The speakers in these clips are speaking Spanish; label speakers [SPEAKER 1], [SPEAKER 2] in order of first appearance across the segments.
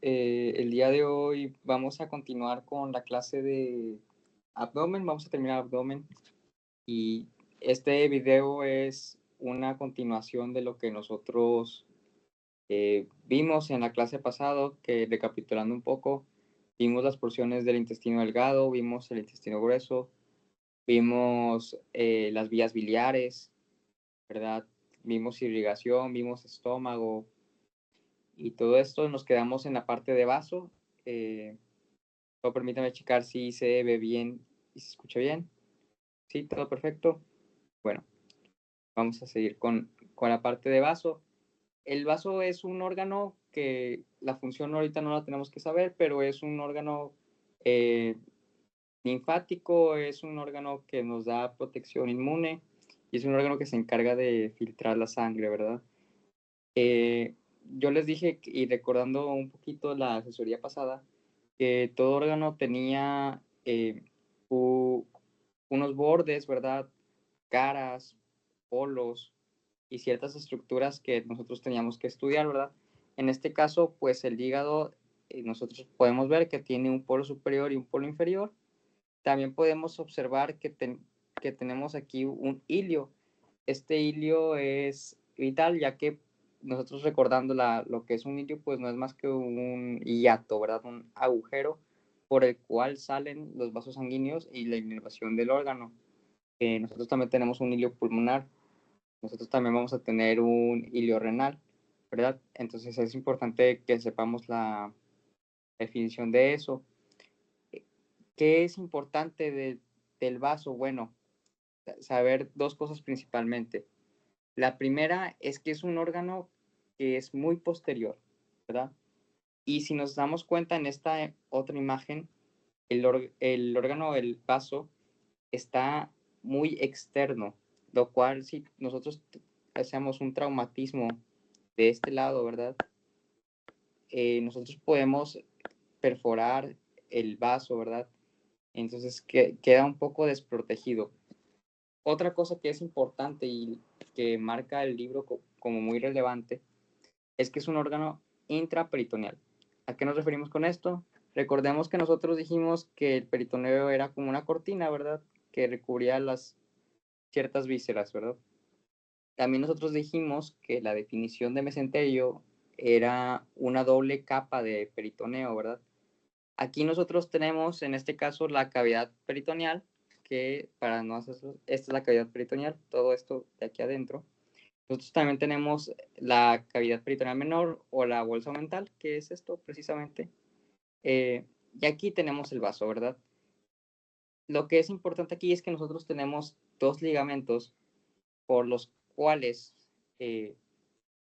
[SPEAKER 1] El día de hoy vamos a continuar con la clase de abdomen, vamos a terminar abdomen y este video es una continuación de lo que nosotros vimos en la clase pasada, que recapitulando un poco, vimos las porciones del intestino delgado, vimos el intestino grueso, vimos las vías biliares, ¿verdad? Vimos irrigación, vimos estómago y todo esto nos quedamos en la parte de vaso. Solo permítame checar si se ve bien y se escucha bien. Sí, todo perfecto. Bueno, vamos a seguir con la parte de vaso. El vaso es un órgano que la función ahorita no la tenemos que saber, pero es un órgano eh, linfático, es un órgano que nos da protección inmune y es un órgano que se encarga de filtrar la sangre, ¿verdad? Yo les dije, y recordando un poquito la asesoría pasada, que todo órgano tenía unos bordes, ¿verdad? Caras, polos y ciertas estructuras que nosotros teníamos que estudiar, ¿verdad? En este caso, pues el hígado, nosotros podemos ver que tiene un polo superior y un polo inferior. También podemos observar que tenemos aquí un ilio. Este ilio es vital, ya que nosotros recordando lo que es un ilio, pues no es más que un hiato, ¿verdad? Un agujero por el cual salen los vasos sanguíneos y la inervación del órgano. Nosotros también tenemos un ilio pulmonar, nosotros también vamos a tener un ilio renal, ¿verdad? Entonces es importante que sepamos la definición de eso. ¿Qué es importante del vaso? Bueno, saber dos cosas principalmente. La primera es que es un órgano que es muy posterior, ¿verdad? Y si nos damos cuenta en esta otra imagen, el órgano del vaso está muy externo, lo cual si nosotros hacemos un traumatismo de este lado, ¿verdad? Nosotros podemos perforar el vaso, ¿verdad? Entonces queda un poco desprotegido. Otra cosa que es importante y que marca el libro como muy relevante es que es un órgano intraperitoneal. ¿A qué nos referimos con esto? Recordemos que nosotros dijimos que el peritoneo era como una cortina, ¿verdad? Que recubría las ciertas vísceras, ¿verdad? También nosotros dijimos que la definición de mesenterio era una doble capa de peritoneo, ¿verdad? Aquí nosotros tenemos, en este caso, la cavidad peritoneal, que para no hacerlo, esta es la cavidad peritoneal, todo esto de aquí adentro. Nosotros también tenemos la cavidad peritoneal menor o la bolsa mental, que es esto precisamente. Y aquí tenemos el vaso, ¿verdad? Lo que es importante aquí es que nosotros tenemos dos ligamentos por los cuales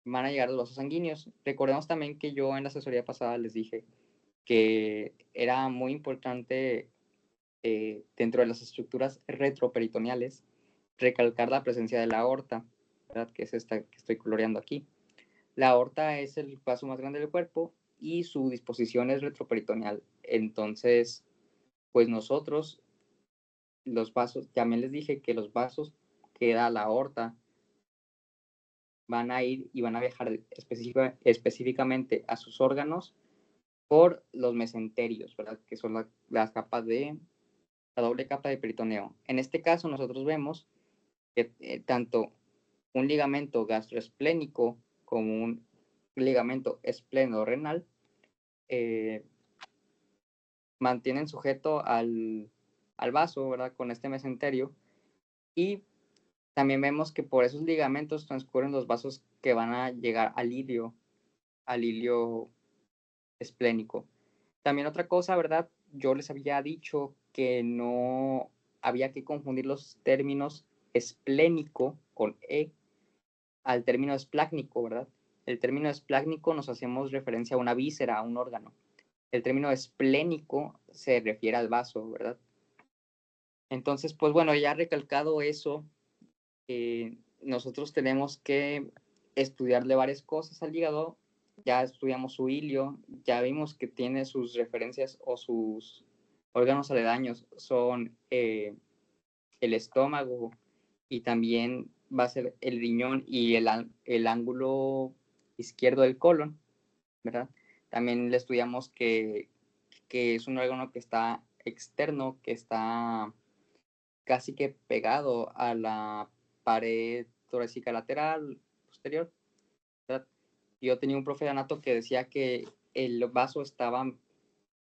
[SPEAKER 1] van a llegar los vasos sanguíneos. Recordemos también que yo en la asesoría pasada les dije que era muy importante dentro de las estructuras retroperitoneales recalcar la presencia de la aorta, ¿verdad? Que es esta que estoy coloreando aquí. La aorta es el vaso más grande del cuerpo y su disposición es retroperitoneal. Entonces, pues nosotros, los vasos, también les dije que los vasos que da la aorta van a ir y van a viajar específicamente a sus órganos por los mesenterios, ¿verdad? Que son las capas de la doble capa de peritoneo. En este caso, nosotros vemos que tanto un ligamento gastroesplénico como un ligamento espleno-renal eh, mantienen sujeto al vaso, ¿verdad? Con este mesenterio. Y también vemos que por esos ligamentos transcurren los vasos que van a llegar al ilio esplénico. También otra cosa, ¿verdad? Yo les había dicho que no había que confundir los términos esplénico con E al término esplácnico, ¿verdad? El término esplácnico nos hacemos referencia a una víscera, a un órgano. El término esplénico se refiere al vaso, ¿verdad? Entonces, pues bueno, ya recalcado eso, nosotros tenemos que estudiarle varias cosas al hígado. Ya estudiamos su ilio, ya vimos que tiene sus referencias o sus órganos aledaños, son el estómago y también va a ser el riñón y el ángulo izquierdo del colon, ¿verdad? También le estudiamos que es un órgano que está externo, que está casi que pegado a la pared torácica lateral posterior, ¿verdad? Yo tenía un profe de anato que decía que el vaso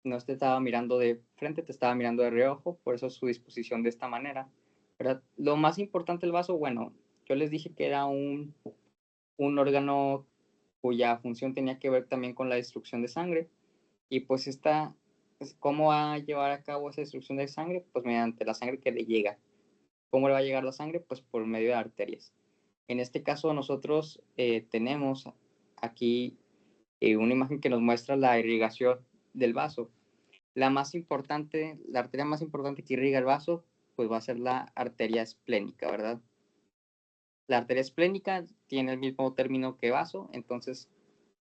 [SPEAKER 1] no te estaba mirando de frente, te estaba mirando de reojo, por eso su disposición de esta manera, ¿verdad? Lo más importante del vaso, bueno, yo les dije que era un órgano cuya función tenía que ver también con la destrucción de sangre, y pues ¿cómo va a llevar a cabo esa destrucción de sangre? Pues mediante la sangre que le llega. ¿Cómo le va a llegar la sangre? Pues por medio de arterias. En este caso nosotros tenemos aquí una imagen que nos muestra la irrigación del vaso. La arteria más importante que irriga el vaso, pues va a ser la arteria esplénica, ¿verdad? La arteria esplénica tiene el mismo término que vaso, entonces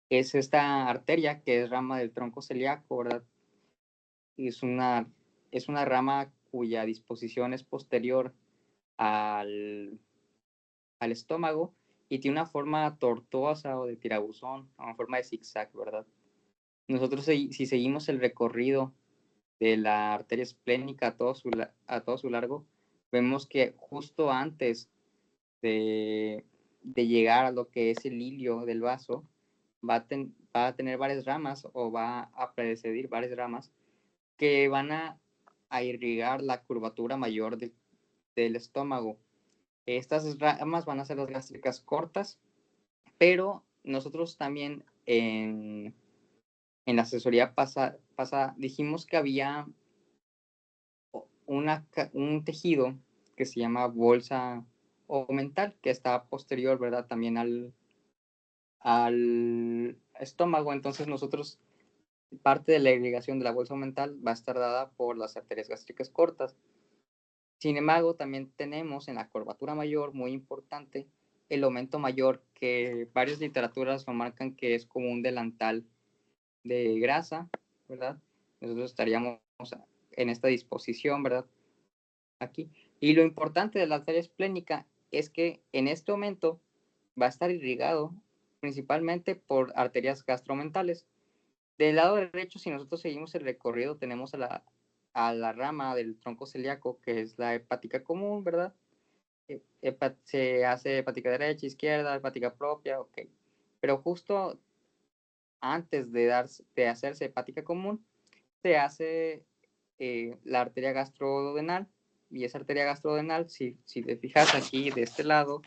[SPEAKER 1] es esta arteria que es rama del tronco celíaco, ¿verdad? Es una rama cuya disposición es posterior al, al estómago y tiene una forma tortuosa o de tirabuzón, una forma de zigzag, ¿verdad? Nosotros si seguimos el recorrido de la arteria esplénica a todo su largo, vemos que justo antes de llegar a lo que es el hilio del vaso, va a tener varias ramas o va a preceder varias ramas que van a irrigar la curvatura mayor del estómago. Estas ramas van a ser las gástricas cortas, pero nosotros también en la asesoría pasada dijimos que había un tejido que se llama bolsa omental, que está posterior, ¿verdad? También al estómago. Entonces nosotros, parte de la irrigación de la bolsa omental va a estar dada por las arterias gástricas cortas. Sin embargo, también tenemos en la curvatura mayor, muy importante, el aumento mayor, que varias literaturas lo marcan que es como un delantal de grasa, ¿verdad? Nosotros estaríamos en esta disposición, ¿verdad? Aquí. Y lo importante de la arteria esplénica es que en este momento va a estar irrigado principalmente por arterias gastromentales. Del lado derecho, si nosotros seguimos el recorrido, tenemos a la rama del tronco celíaco, que es la hepática común, ¿verdad? Se hace hepática derecha, izquierda, hepática propia, ok. Pero justo antes de hacerse hepática común, se hace la arteria gastrodenal, y esa arteria gastrodenal, si te fijas aquí de este lado,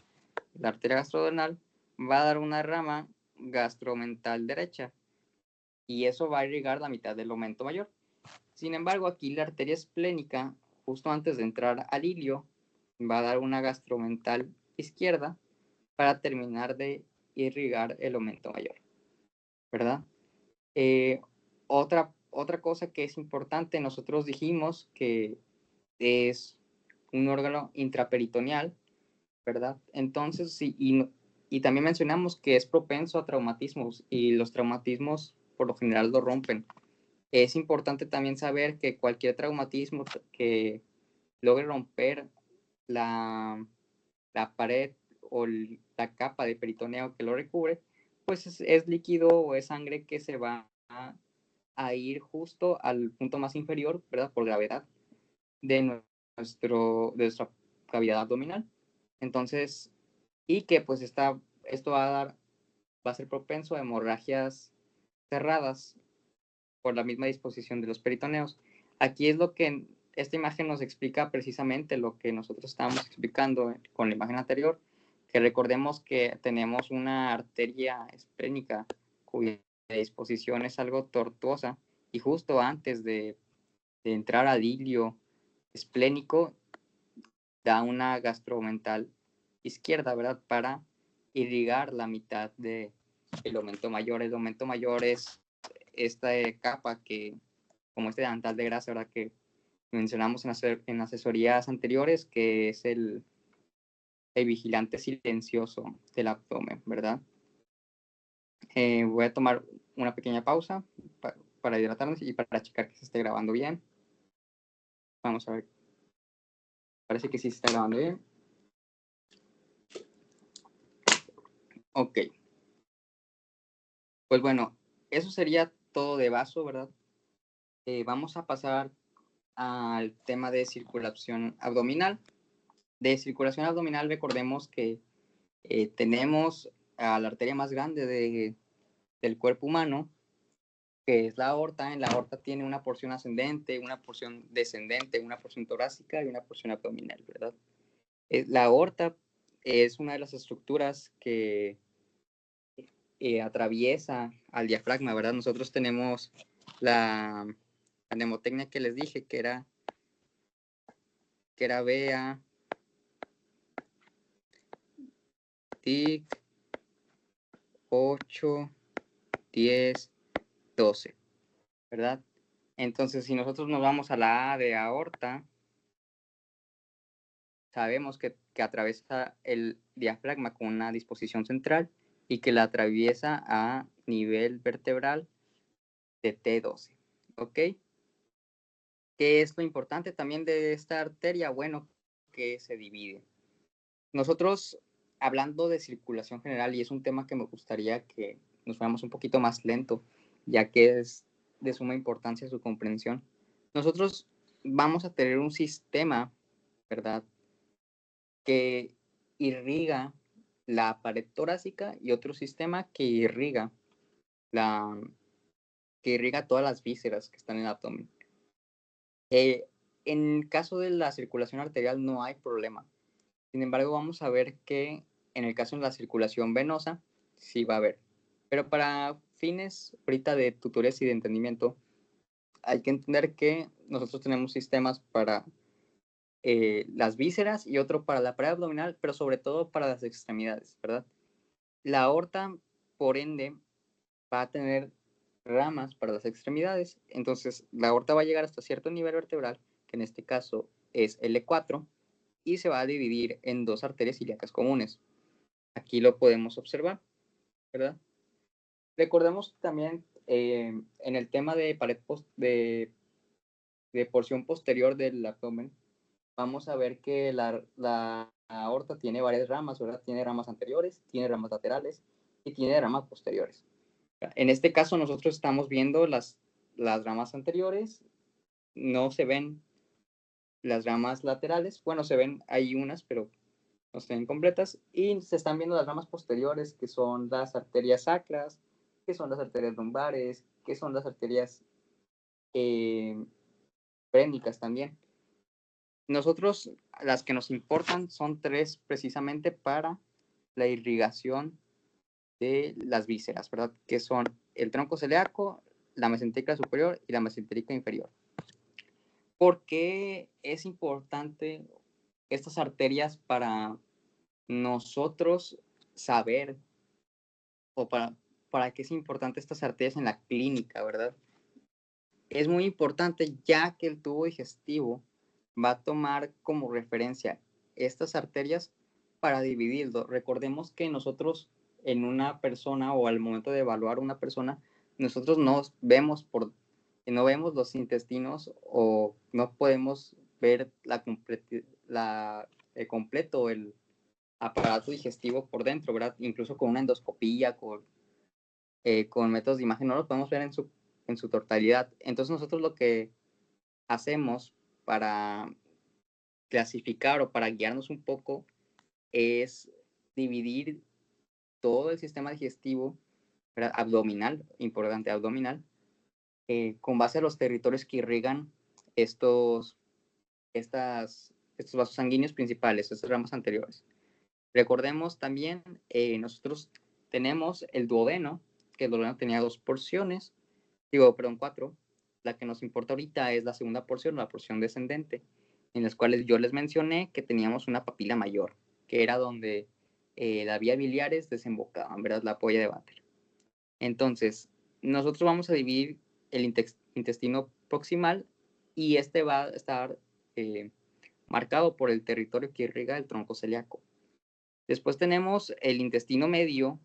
[SPEAKER 1] la arteria gastrodenal va a dar una rama gastromental derecha, y eso va a irrigar la mitad del aumento mayor. Sin embargo, aquí la arteria esplénica, justo antes de entrar al ilio, va a dar una gastromental izquierda para terminar de irrigar el aumento mayor, ¿verdad? Eh, otra cosa que es importante, nosotros dijimos que es un órgano intraperitoneal, ¿verdad? Entonces, sí, y también mencionamos que es propenso a traumatismos, y los traumatismos por lo general lo rompen. Es importante también saber que cualquier traumatismo que logre romper la, la pared o la capa de peritoneo que lo recubre, pues es líquido o es sangre que se va a ir justo al punto más inferior, ¿verdad? Por gravedad de nuestra cavidad abdominal. Entonces, y que pues esto va a ser propenso a hemorragias cerradas por la misma disposición de los peritoneos. Aquí es lo que esta imagen nos explica precisamente lo que nosotros estábamos explicando con la imagen anterior, que recordemos que tenemos una arteria esplénica cuya disposición es algo tortuosa, y justo antes de entrar al hilio esplénico da una gastromental izquierda, ¿verdad? Para irrigar la mitad del aumento mayor. El aumento mayor es esta capa como este delantal de grasa, ¿verdad? Que mencionamos en asesorías anteriores, que es el vigilante silencioso del abdomen, ¿verdad? Voy a tomar una pequeña pausa para hidratarnos y para checar que se esté grabando bien. Vamos a ver. Parece que sí se está grabando bien. Ok. Pues bueno, eso sería todo de vaso, ¿verdad? Vamos a pasar al tema de circulación abdominal. De circulación abdominal, recordemos que tenemos a la arteria más grande del cuerpo humano, que es la aorta. En la aorta tiene una porción ascendente, una porción descendente, una porción torácica y una porción abdominal, ¿verdad? La aorta es una de las estructuras que atraviesa al diafragma, ¿verdad? Nosotros tenemos la mnemotecnia que les dije, que era BA, TIC, 8, 10, 12, ¿verdad? Entonces, si nosotros nos vamos a la A de aorta, sabemos que atraviesa el diafragma con una disposición central y que la atraviesa a nivel vertebral de T12, ¿ok? ¿Qué es lo importante también de esta arteria? Bueno, que se divide. Nosotros, hablando de circulación general, y es un tema que me gustaría que nos fuéramos un poquito más lento, ya que es de suma importancia su comprensión. Nosotros vamos a tener un sistema, ¿verdad?, que irriga la pared torácica y otro sistema que irriga todas las vísceras que están en el abdomen. En caso de la circulación arterial no hay problema. Sin embargo, vamos a ver que en el caso de la circulación venosa, sí va a haber. Pero para fines ahorita de tutorías y de entendimiento, hay que entender que nosotros tenemos sistemas para las vísceras y otro para la pared abdominal, pero sobre todo para las extremidades, ¿verdad? La aorta, por ende, va a tener ramas para las extremidades. Entonces, la aorta va a llegar hasta cierto nivel vertebral, que en este caso es L4, y se va a dividir en dos arterias ilíacas comunes. Aquí lo podemos observar, ¿verdad? Recordemos también en el tema de pared de porción posterior del abdomen, vamos a ver que la aorta tiene varias ramas, ¿verdad? Tiene ramas anteriores, tiene ramas laterales y tiene ramas posteriores. En este caso nosotros estamos viendo las ramas anteriores, no se ven las ramas laterales, bueno, se ven, hay unas, pero no se ven completas, y se están viendo las ramas posteriores, que son las arterias sacras, que son las arterias lumbares, que son las arterias pénicas también. Nosotros, las que nos importan son tres precisamente para la irrigación de las vísceras, ¿verdad? Que son el tronco celíaco, la mesentérica superior y la mesentérica inferior. ¿Por qué es importante estas arterias para nosotros saber, o para qué es importante estas arterias en la clínica, ¿verdad? Es muy importante, ya que el tubo digestivo va a tomar como referencia estas arterias para dividirlo. Recordemos que nosotros en una persona, o al momento de evaluar una persona, nosotros no vemos los intestinos, o no podemos ver completo el aparato digestivo por dentro, ¿verdad? Incluso con una endoscopía, con métodos de imagen, no lo podemos ver en su totalidad. Entonces nosotros lo que hacemos para clasificar o para guiarnos un poco es dividir todo el sistema digestivo, ¿verdad?, abdominal, importante, abdominal, con base a los territorios que irrigan estos vasos sanguíneos principales, estas ramas anteriores. Recordemos también, nosotros tenemos el duodeno, que el duodeno tenía dos porciones, cuatro. La que nos importa ahorita es la segunda porción, la porción descendente, en las cuales yo les mencioné que teníamos una papila mayor, que era donde las vías biliares desembocaban, ¿verdad? La polla de váter. Entonces, nosotros vamos a dividir el intestino proximal, y este va a estar marcado por el territorio que irriga el tronco celíaco. Después tenemos el intestino medio.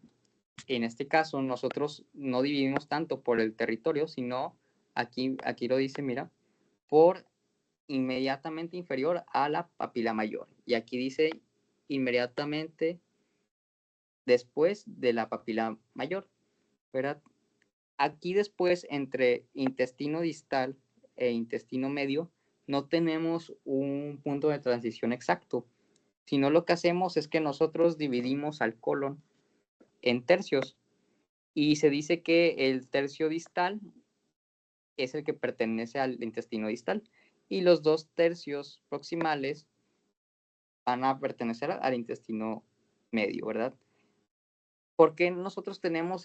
[SPEAKER 1] En este caso, nosotros no dividimos tanto por el territorio, sino aquí lo dice, mira, por inmediatamente inferior a la papila mayor. Y aquí dice inmediatamente después de la papila mayor, ¿verdad? Aquí después, entre intestino distal e intestino medio, no tenemos un punto de transición exacto, sino lo que hacemos es que nosotros dividimos al colon en tercios y se dice que el tercio distal es el que pertenece al intestino distal y los 2 tercios proximales van a pertenecer al intestino medio, ¿verdad? ¿Por qué nosotros tenemos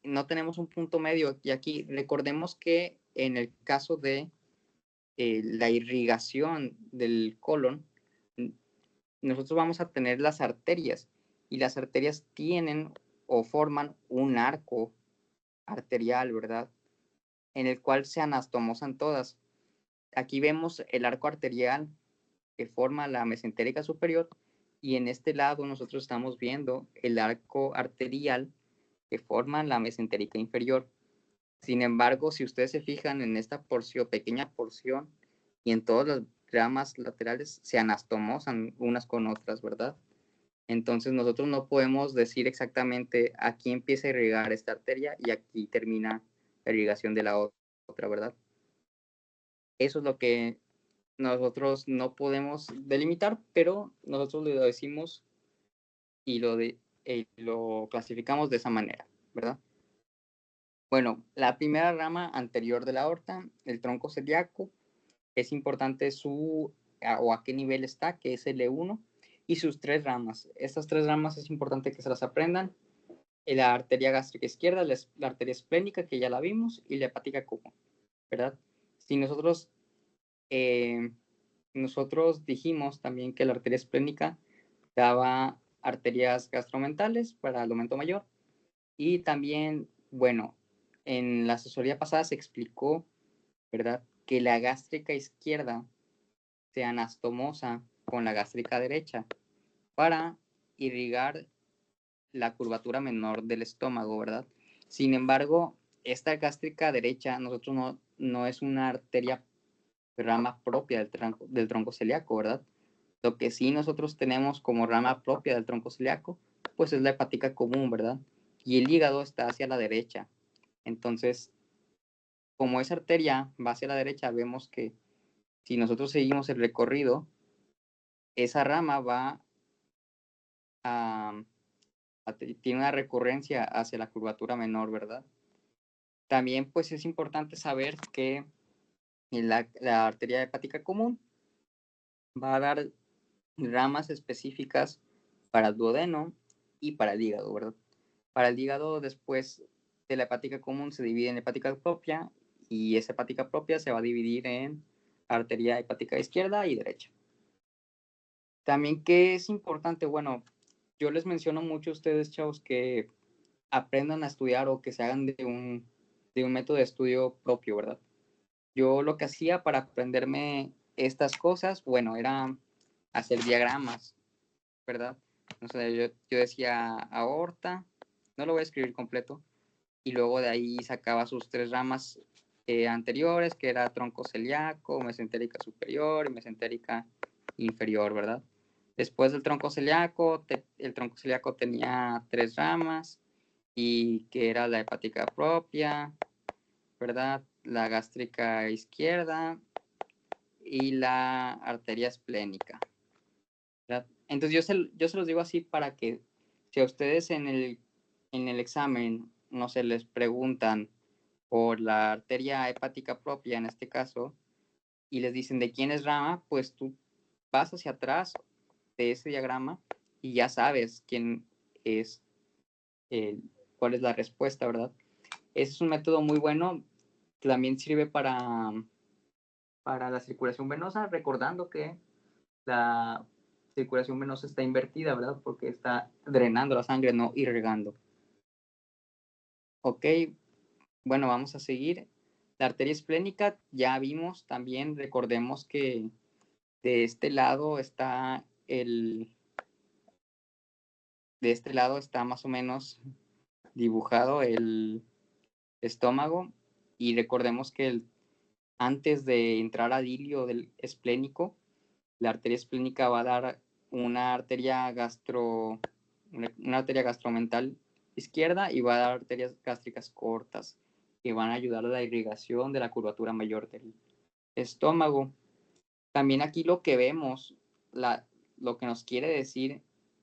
[SPEAKER 1] no tenemos un punto medio? Y aquí recordemos que en el caso de la irrigación del colon, nosotros vamos a tener las arterias y las arterias tienen o forman un arco arterial, ¿verdad? En el cual se anastomosan todas. Aquí vemos el arco arterial que forma la mesentérica superior y en este lado nosotros estamos viendo el arco arterial que forma la mesentérica inferior. Sin embargo, si ustedes se fijan en esta porción, pequeña porción, y en todas las ramas laterales se anastomosan unas con otras, ¿verdad? Entonces nosotros no podemos decir exactamente aquí empieza a irrigar esta arteria y aquí termina la irrigación de la otra, ¿verdad? Eso es lo que nosotros no podemos delimitar, pero nosotros lo decimos y lo clasificamos de esa manera, ¿verdad? Bueno, la primera rama anterior de la aorta, el tronco celíaco, es importante o a qué nivel está, que es L1, y sus 3 ramas. Estas 3 ramas es importante que se las aprendan. La arteria gástrica izquierda, la arteria esplénica, que ya la vimos, y la hepática común, ¿verdad? Si nosotros dijimos también que la arteria esplénica daba arterias gastromentales para el aumento mayor, y también, bueno, en la asesoría pasada se explicó, ¿verdad?, que la gástrica izquierda se anastomosa con la gástrica derecha para irrigar la curvatura menor del estómago, ¿verdad? Sin embargo, esta gástrica derecha no es una arteria rama propia del tronco celíaco, ¿verdad? Lo que sí nosotros tenemos como rama propia del tronco celíaco, pues es la hepática común, ¿verdad? Y el hígado está hacia la derecha. Entonces, como esa arteria va hacia la derecha, vemos que si nosotros seguimos el recorrido, esa rama va a, tiene una recurrencia hacia la curvatura menor, ¿verdad? También pues es importante saber que la arteria hepática común va a dar ramas específicas para el duodeno y para el hígado, ¿verdad? Para el hígado, después de la hepática común, se divide en hepática propia y esa hepática propia se va a dividir en arteria hepática izquierda y derecha. También, ¿qué es importante? Bueno, yo les menciono mucho a ustedes, chavos, que aprendan a estudiar o que se hagan de un método de estudio propio, ¿verdad? Yo lo que hacía para aprenderme estas cosas, bueno, era hacer diagramas, ¿verdad? O sea, yo decía aorta, no lo voy a escribir completo, y luego de ahí sacaba sus 3 ramas anteriores, que era tronco celíaco, mesentérica superior y mesentérica inferior, ¿verdad? Después del tronco celíaco, el tronco celíaco tenía 3 ramas, y que era la hepática propia, ¿verdad? La gástrica izquierda y la arteria esplénica, ¿verdad? Entonces yo se los digo así para que si a ustedes en el examen, no se les preguntan por la arteria hepática propia en este caso, y les dicen de quién es rama, pues tú vas hacia atrás de ese diagrama y ya sabes quién es, cuál es la respuesta, ¿verdad? Ese es un método muy bueno. También sirve para la circulación venosa, recordando que la circulación venosa está invertida, ¿verdad? Porque está drenando la sangre, no irrigando. Ok, bueno, vamos a seguir. La arteria esplénica, ya vimos también, recordemos que de este lado está de este lado está más o menos dibujado el estómago, y recordemos que antes de entrar al hilio del esplénico, la arteria esplénica va a dar una arteria gastromental izquierda y va a dar arterias gástricas cortas que van a ayudar a la irrigación de la curvatura mayor del estómago. También aquí lo que vemos, lo que nos quiere decir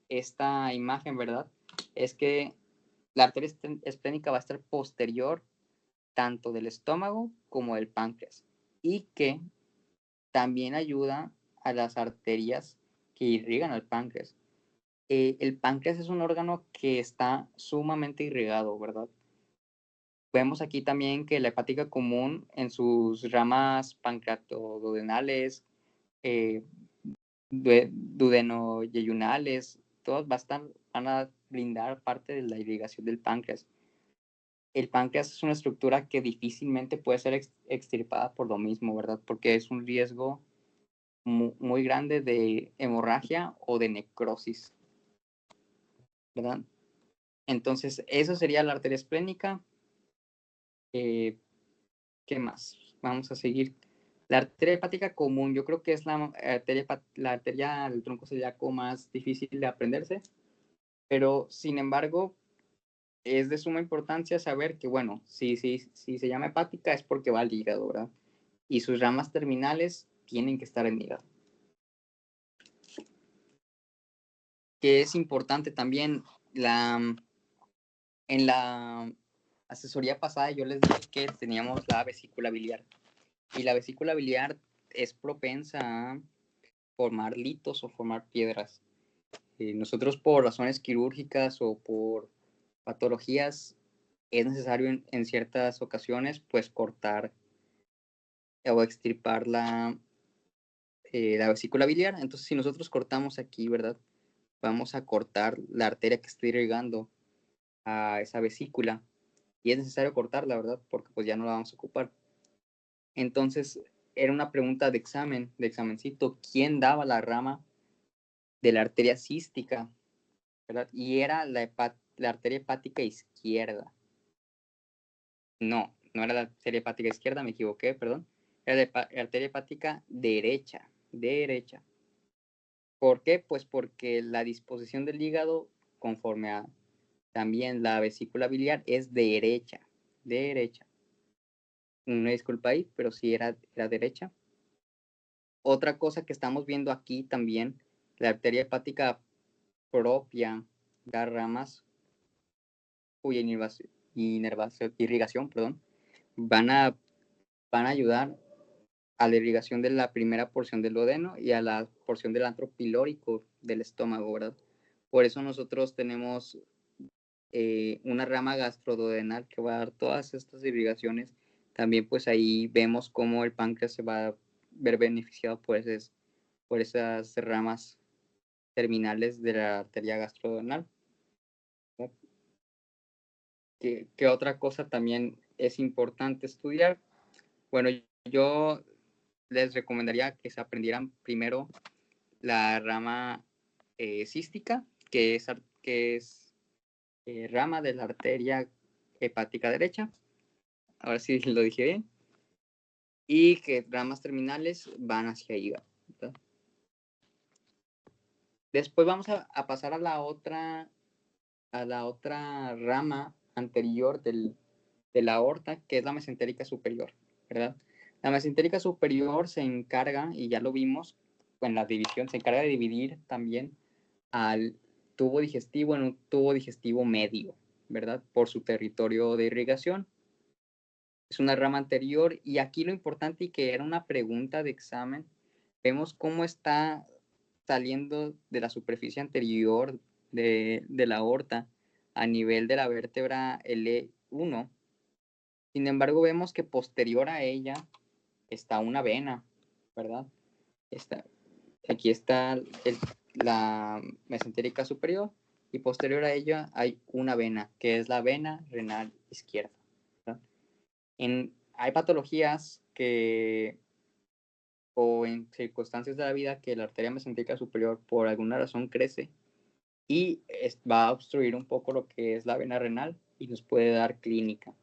[SPEAKER 1] esta imagen, ¿verdad? Es que la arteria esplénica va a estar posterior tanto del estómago como del páncreas y que también ayuda a las arterias que irrigan al páncreas. El páncreas es un órgano que está sumamente irrigado, ¿verdad? Vemos aquí también que la hepática común en sus ramas pancreatoduodenales, eh, duodenoyeyunales, todas van a brindar parte de la irrigación del páncreas. El páncreas es una estructura que difícilmente puede ser extirpada por lo mismo, ¿verdad? Porque es un riesgo muy grande de hemorragia o de necrosis, ¿verdad? Entonces, eso sería la arteria esplénica. ¿Qué más? Vamos a seguir. La arteria hepática común, yo creo que es la arteria del tronco celíaco más difícil de aprenderse, pero sin embargo, es de suma importancia saber que, bueno, si se llama hepática es porque va al hígado, ¿verdad? Y sus ramas terminales tienen que estar en el hígado. Que es importante también, en la asesoría pasada yo les dije que teníamos la vesícula biliar. Y la vesícula biliar es propensa a formar litos o formar piedras. Nosotros por razones quirúrgicas o por patologías es necesario en ciertas ocasiones pues cortar o extirpar la vesícula biliar. Entonces si nosotros cortamos aquí, ¿verdad? Vamos a cortar la arteria que está irrigando a esa vesícula y es necesario cortarla, ¿verdad? Porque pues ya no la vamos a ocupar. Entonces era una pregunta de examencito, ¿quién daba la rama de la arteria cística? ¿Verdad? Y era la arteria hepática izquierda. No era la arteria hepática izquierda, me equivoqué, perdón. Era la arteria hepática derecha. ¿Por qué? Pues porque la disposición del hígado, conforme a también la vesícula biliar, es derecha. Una disculpa ahí, pero sí era derecha. Otra cosa que estamos viendo aquí también, la arteria hepática propia da ramas cuya irrigación, perdón, van a ayudar a la irrigación de la primera porción del duodeno y a la porción del antro pilórico del estómago, ¿verdad? Por eso nosotros tenemos una rama gastroduodenal que va a dar todas estas irrigaciones. También pues ahí vemos cómo el páncreas se va a ver beneficiado por esas ramas terminales de la arteria gastroduodenal. ¿Qué otra cosa también es importante estudiar? Bueno, yo les recomendaría que se aprendieran primero la rama cística, que es rama de la arteria hepática derecha. Ahora sí lo dije bien. Y que ramas terminales van hacia hígado, ¿verdad? Después vamos a pasar a la otra rama anterior de la aorta, que es la mesentérica superior, ¿verdad? La mesentérica superior se encarga, y ya lo vimos en la división, se encarga de dividir también al tubo digestivo en un tubo digestivo medio, ¿verdad? Por su territorio de irrigación. Es una rama anterior y aquí lo importante y que era una pregunta de examen, vemos cómo está saliendo de la superficie anterior de la aorta a nivel de la vértebra L1. Sin embargo, vemos que posterior a ella está una vena, ¿verdad? Aquí está la mesentérica superior y posterior a ella hay una vena, que es la vena renal izquierda, ¿verdad? Hay patologías o en circunstancias de la vida que la arteria mesentérica superior por alguna razón crece y va a obstruir un poco lo que es la vena renal y nos puede dar clínica.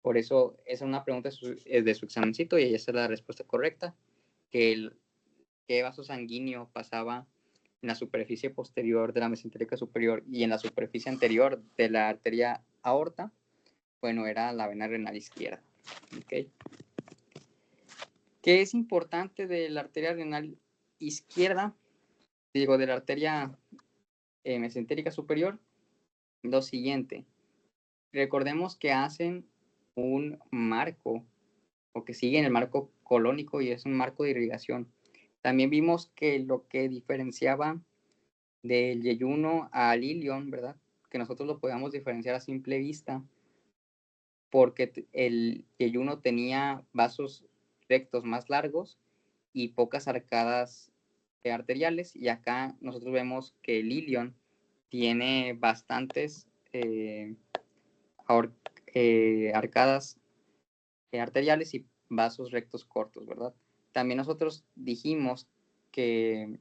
[SPEAKER 1] Por eso, esa es una pregunta de su examencito y esa es la respuesta correcta, que qué vaso sanguíneo pasaba en la superficie posterior de la mesentérica superior y en la superficie anterior de la arteria aorta, bueno, era la vena renal izquierda. ¿Okay? ¿Qué es importante de la arteria renal izquierda? Digo, de la arteria mesentérica superior, lo siguiente. Recordemos que hacen un marco, o que siguen el marco colónico y es un marco de irrigación. También vimos que lo que diferenciaba del yeyuno al ilion, ¿verdad? Que nosotros lo podíamos diferenciar a simple vista, porque el yeyuno tenía vasos rectos más largos y pocas arcadas arteriales, y acá nosotros vemos que el ilion tiene bastantes arcadas arteriales y vasos rectos cortos, ¿verdad? También nosotros dijimos que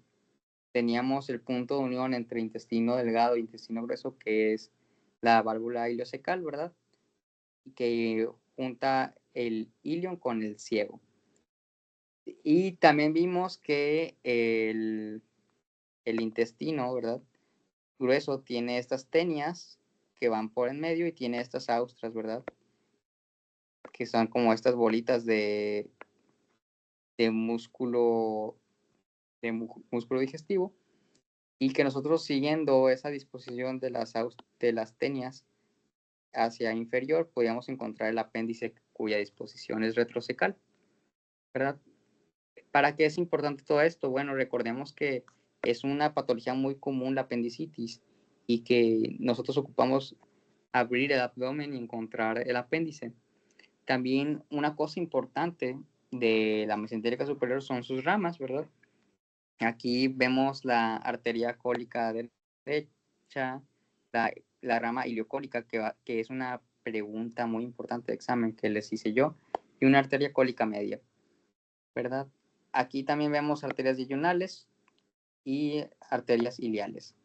[SPEAKER 1] teníamos el punto de unión entre intestino delgado e intestino grueso, que es la válvula iliocecal, ¿verdad? Que junta el ilion con el ciego. Y también vimos que el intestino, ¿verdad? Grueso tiene estas tenias que van por en medio y tiene estas austras, ¿verdad? Que son como estas bolitas de músculo, músculo digestivo, y que nosotros siguiendo esa disposición de las tenias hacia inferior podíamos encontrar el apéndice cuya disposición es retrocecal, ¿verdad? ¿Para qué es importante todo esto? Bueno, recordemos que es una patología muy común la apendicitis y que nosotros ocupamos abrir el abdomen y encontrar el apéndice. También una cosa importante de la mesentérica superior son sus ramas, ¿verdad? Aquí vemos la arteria cólica derecha, la rama iliocólica, que es una pregunta muy importante de examen que les hice yo, y una arteria cólica media, ¿verdad? Aquí también vemos arterias yeyunales y arterias iliales.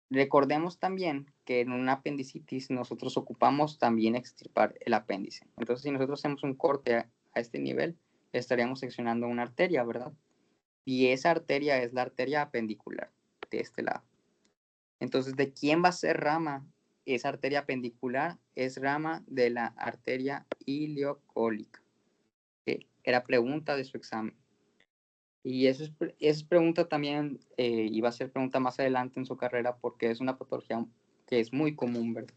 [SPEAKER 1] Recordemos también que en una apendicitis nosotros ocupamos también extirpar el apéndice. Entonces, si nosotros hacemos un corte a este nivel, estaríamos seccionando una arteria, ¿verdad? Y esa arteria es la arteria apendicular de este lado. Entonces, ¿de quién va a ser rama esa arteria apendicular? Es rama de la arteria iliocólica. Era pregunta de su examen. Y eso es pregunta también, y va a ser pregunta más adelante en su carrera, porque es una patología que es muy común, ¿verdad?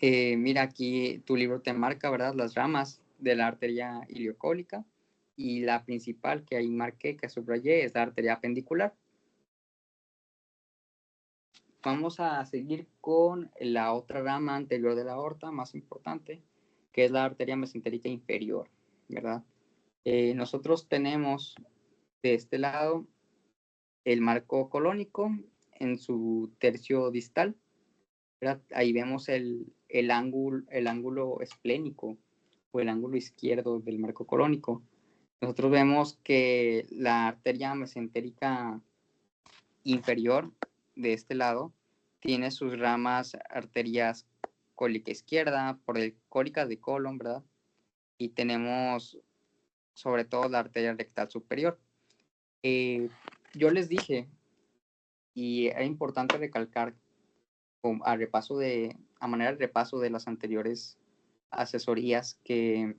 [SPEAKER 1] Mira, aquí tu libro te marca, ¿verdad? Las ramas de la arteria iliocólica, y la principal que ahí marqué, que subrayé, es la arteria apendicular. Vamos a seguir con la otra rama anterior de la aorta, más importante, que es la arteria mesentérica inferior, ¿verdad? Nosotros tenemos de este lado el marco colónico en su tercio distal, ¿verdad? Ahí vemos el ángulo esplénico o el ángulo izquierdo del marco colónico. Nosotros vemos que la arteria mesentérica inferior de este lado tiene sus ramas arterias cólica izquierda, por el cólica de colon, ¿verdad? Y tenemos sobre todo la arteria rectal superior. Yo les dije, y era importante recalcar a manera de repaso de las anteriores asesorías, que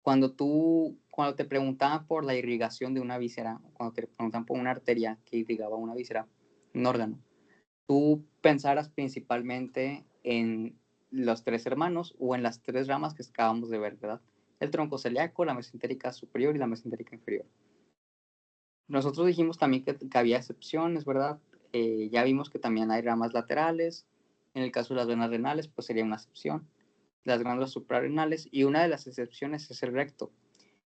[SPEAKER 1] cuando te preguntaban por la irrigación de una víscera, cuando te preguntaban por una arteria que irrigaba una víscera, un órgano, tú pensaras principalmente en los tres hermanos o en las tres ramas que acabamos de ver, ¿verdad? El tronco celíaco, la mesentérica superior y la mesentérica inferior. Nosotros dijimos también que había excepciones, ¿verdad? Ya vimos que también hay ramas laterales. En el caso de las venas renales, pues sería una excepción. Las glándulas suprarrenales, y una de las excepciones es el recto,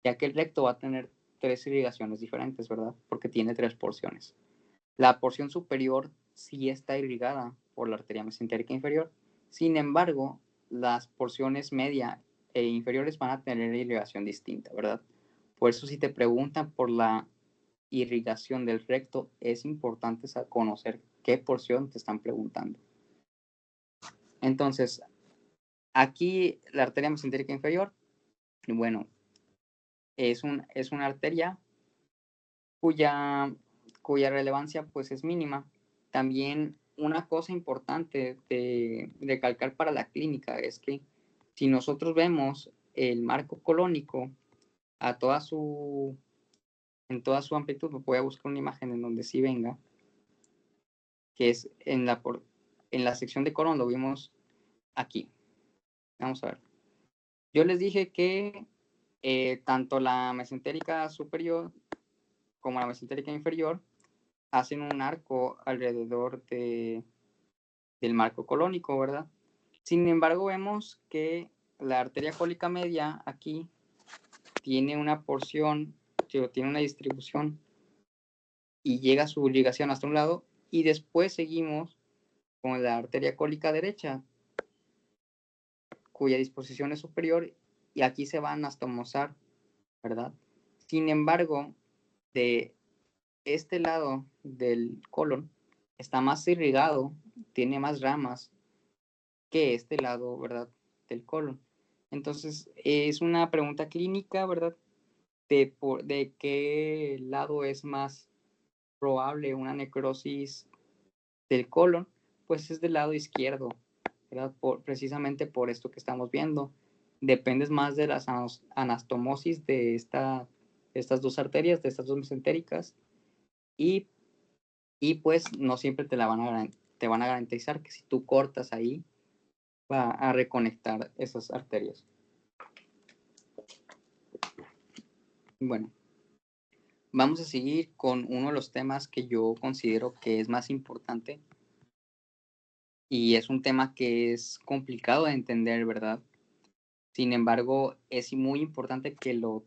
[SPEAKER 1] ya que el recto va a tener tres irrigaciones diferentes, ¿verdad? Porque tiene tres porciones. La porción superior sí está irrigada por la arteria mesentérica inferior. Sin embargo, las porciones media e inferiores van a tener irrigación distinta, ¿verdad? Por eso, si te preguntan por la irrigación del recto, es importante conocer qué porción te están preguntando. Entonces, aquí la arteria mesentérica inferior, bueno, es una arteria cuya relevancia pues es mínima. También una cosa importante de recalcar para la clínica es que si nosotros vemos el marco colónico a en toda su amplitud, voy a buscar una imagen en donde sí venga, que es en la sección de colon, lo vimos aquí. Vamos a ver. Yo les dije que tanto la mesentérica superior como la mesentérica inferior hacen un arco alrededor del marco colónico, ¿verdad? Sin embargo, vemos que la arteria cólica media aquí tiene una porción, tiene una distribución y llega a su ligación hasta un lado, y después seguimos con la arteria cólica derecha, cuya disposición es superior, y aquí se va a anastomosar, ¿verdad? Sin embargo, de este lado del colon está más irrigado, tiene más ramas que este lado, ¿verdad? Del colon. Entonces, es una pregunta clínica, ¿verdad? De qué lado es más probable una necrosis del colon, pues es del lado izquierdo, ¿verdad? Precisamente por esto que estamos viendo. Dependes más de las anastomosis de estas dos arterias, de estas dos mesentéricas, y, pues no siempre te van a garantizar que si tú cortas ahí, va a reconectar esas arterias. Bueno, vamos a seguir con uno de los temas que yo considero que es más importante, y es un tema que es complicado de entender, ¿verdad? Sin embargo, es muy importante que lo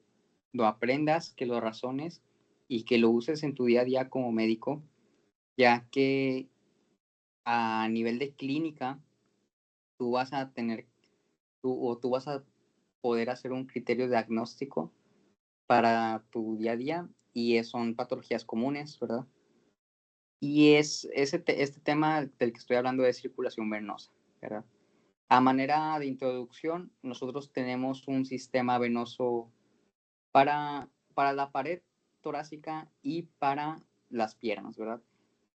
[SPEAKER 1] aprendas, que lo razones y que lo uses en tu día a día como médico, ya que a nivel de clínica tú vas a tener tú vas a poder hacer un criterio diagnóstico para tu día a día, y son patologías comunes, ¿verdad? Y este tema del que estoy hablando es circulación venosa, ¿verdad? A manera de introducción, nosotros tenemos un sistema venoso para la pared torácica y para las piernas, ¿verdad?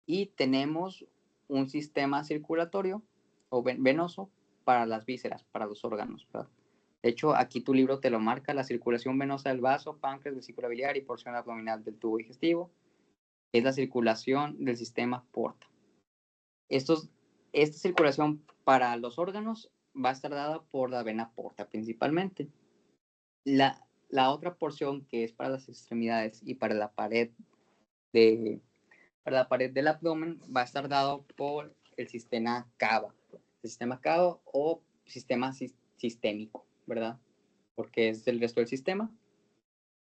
[SPEAKER 1] Y tenemos un sistema circulatorio o venoso para las vísceras, para los órganos, ¿verdad? De hecho, aquí tu libro te lo marca: la circulación venosa del vaso, páncreas, vesícula biliar y porción abdominal del tubo digestivo es la circulación del sistema porta. Esta circulación para los órganos va a estar dada por la vena porta principalmente. La otra porción, que es para las extremidades y de, para la pared del abdomen, va a estar dado por el sistema cava. El sistema cava o sistema sistémico, ¿verdad? Porque es del resto del sistema.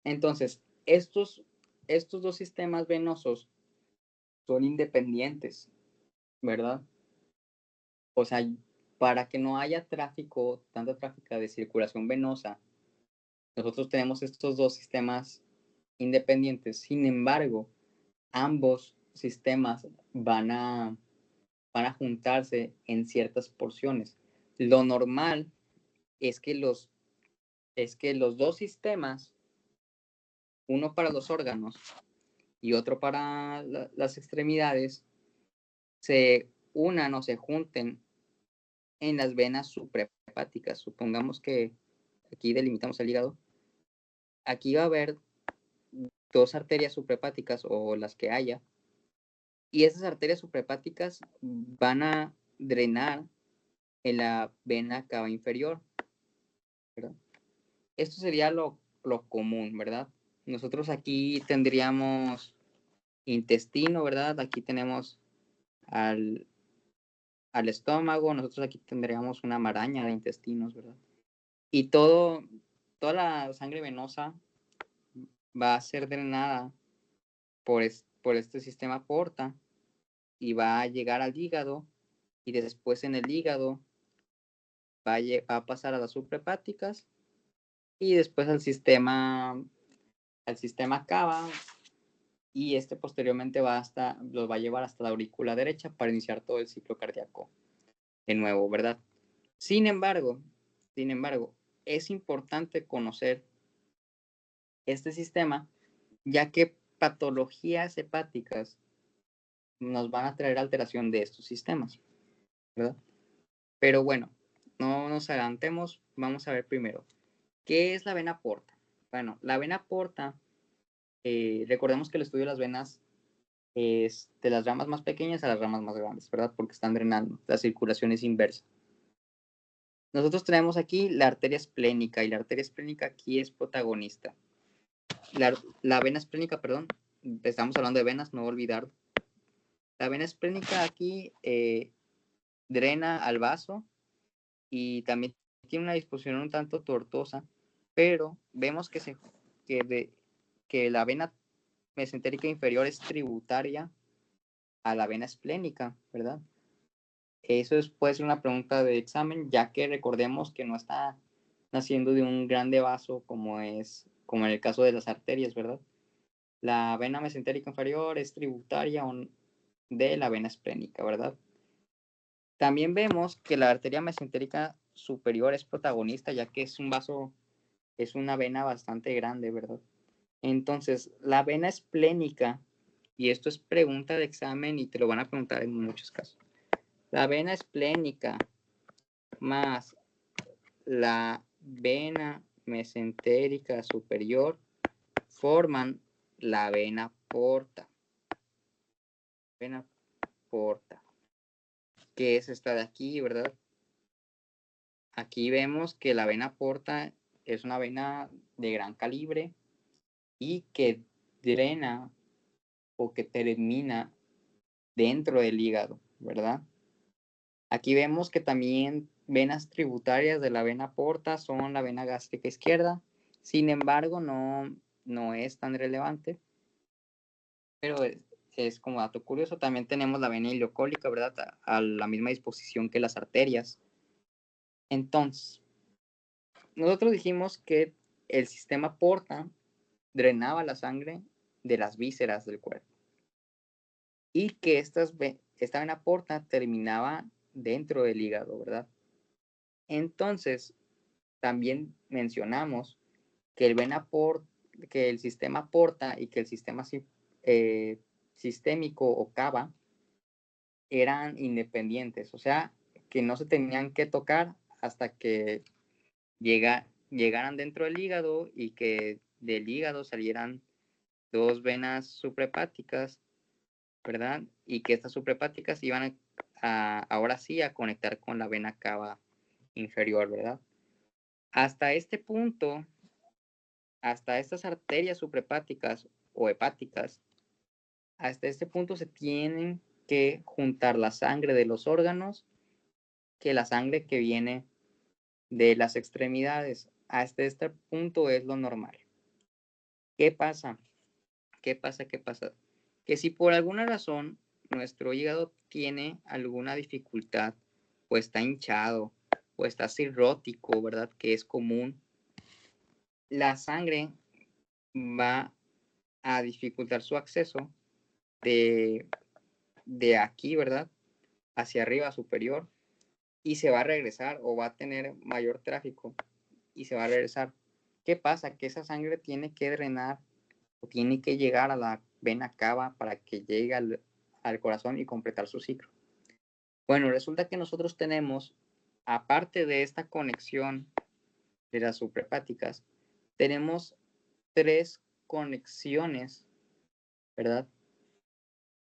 [SPEAKER 1] Entonces, estos dos sistemas venosos son independientes, ¿verdad? O sea, para que no haya tanta tráfico de circulación venosa, nosotros tenemos estos dos sistemas independientes. Sin embargo, ambos sistemas van a juntarse en ciertas porciones. Lo normal es que los dos sistemas, uno para los órganos y otro para las extremidades, se unan o se junten en las venas suprahepáticas. Supongamos que aquí delimitamos el hígado. Aquí va a haber dos arterias suprahepáticas o las que haya, y esas arterias suprahepáticas van a drenar en la vena cava inferior, ¿verdad? Esto sería lo común, ¿verdad? Nosotros aquí tendríamos intestino, ¿verdad? Aquí tenemos al, al estómago, nosotros aquí tendríamos una maraña de intestinos, ¿verdad? Y toda la sangre venosa va a ser drenada por este sistema porta, y va a llegar al hígado, y después en el hígado va a pasar a las suprahepáticas y después al sistema cava, y posteriormente los va a llevar hasta la aurícula derecha para iniciar todo el ciclo cardíaco de nuevo, ¿verdad? Sin embargo, es importante conocer este sistema, ya que patologías hepáticas nos van a traer alteración de estos sistemas, ¿verdad? Pero bueno, no nos adelantemos, vamos a ver primero, ¿qué es la vena porta? Bueno, la vena porta, recordemos que el estudio de las venas es de las ramas más pequeñas a las ramas más grandes, ¿verdad? Porque están drenando, la circulación es inversa. Nosotros tenemos aquí la arteria esplénica y la arteria esplénica aquí es protagonista. La vena esplénica, perdón, estamos hablando de venas, no olvidar. La vena esplénica aquí drena al vaso y también tiene una disposición un tanto tortuosa, pero vemos que la vena mesentérica inferior es tributaria a la vena esplénica, ¿verdad? Eso puede ser una pregunta de examen, ya que recordemos que no está naciendo de un grande vaso como en el caso de las arterias, ¿verdad? La vena mesentérica inferior es tributaria de la vena esplénica, ¿verdad? También vemos que la arteria mesentérica superior es protagonista, ya que es un vaso, es una vena bastante grande, ¿verdad? Entonces, la vena esplénica, y esto es pregunta de examen y te lo van a preguntar en muchos casos. La vena esplénica más la vena mesentérica superior forman la vena porta. Vena porta, que es esta de aquí, ¿verdad? Aquí vemos que la vena porta es una vena de gran calibre y que drena o que termina dentro del hígado, ¿verdad? Aquí vemos que también venas tributarias de la vena porta son la vena gástrica izquierda. Sin embargo, no es tan relevante, pero es como dato curioso. También tenemos la vena ileocólica, ¿verdad? A la misma disposición que las arterias. Entonces, nosotros dijimos que el sistema porta drenaba la sangre de las vísceras del cuerpo y que esta vena porta terminaba dentro del hígado, ¿verdad? Entonces, también mencionamos que que el sistema porta y que el sistema sistémico o cava eran independientes, o sea, que no se tenían que tocar hasta que llegaran dentro del hígado y que del hígado salieran dos venas suprahepáticas, ¿verdad? Y que estas suprahepáticas iban ahora sí a conectar con la vena cava inferior, ¿verdad? Hasta este punto, hasta estas arterias suprahepáticas o hepáticas, hasta este punto se tienen que juntar la sangre de los órganos que la sangre que viene de las extremidades. Hasta este punto es lo normal. ¿Qué pasa? ¿Qué pasa? ¿Qué pasa? Que si por alguna razón nuestro hígado tiene alguna dificultad o está hinchado o está cirrótico, ¿verdad? Que es común, la sangre va a dificultar su acceso de aquí, ¿verdad? Hacia arriba, superior, y se va a regresar o va a tener mayor tráfico y se va a regresar. ¿Qué pasa? Que esa sangre tiene que drenar o tiene que llegar a la vena cava para que llegue al corazón y completar su ciclo. Bueno, resulta que nosotros tenemos, aparte de esta conexión de las suprahepáticas, tenemos tres conexiones, ¿verdad?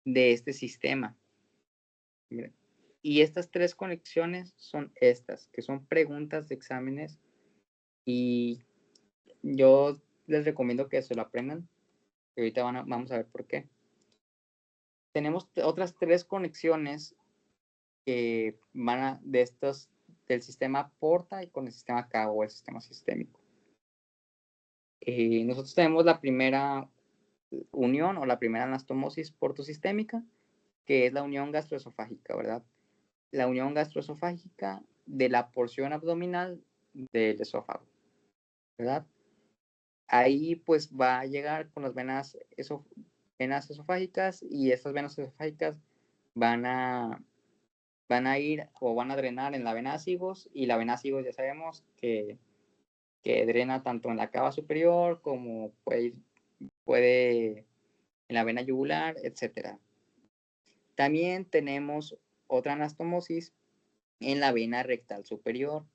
[SPEAKER 1] De este sistema. Y estas tres conexiones son estas, que son preguntas de exámenes y yo les recomiendo que se lo aprendan. Y ahorita vamos a ver por qué. Tenemos otras tres conexiones que van del sistema porta y con el sistema cava o el sistema sistémico. Nosotros tenemos la primera unión o la primera anastomosis portosistémica, que es la unión gastroesofágica, ¿verdad? La unión gastroesofágica de la porción abdominal del esófago, ¿verdad? Ahí pues va a llegar con las venas esofágicas y estas venas esofágicas van a ir o van a drenar en la vena cigos y la vena cigos ya sabemos que drena tanto en la cava superior como puede en la vena yugular, etc. También tenemos otra anastomosis en la vena rectal superior,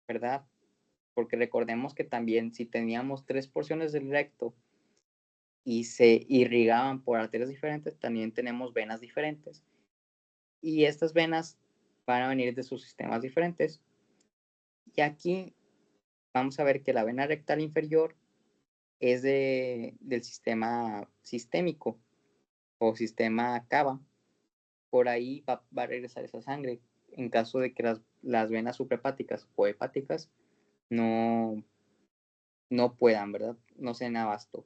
[SPEAKER 1] ¿verdad? Porque recordemos que también si teníamos 3 porciones del recto y se irrigaban por arterias diferentes, también tenemos venas diferentes. Y estas venas van a venir de sus sistemas diferentes. Y aquí vamos a ver que la vena rectal inferior es del sistema sistémico o sistema cava. Por ahí va a regresar esa sangre en caso de que las venas suprahepáticas o hepáticas no puedan, ¿verdad? No se den abasto.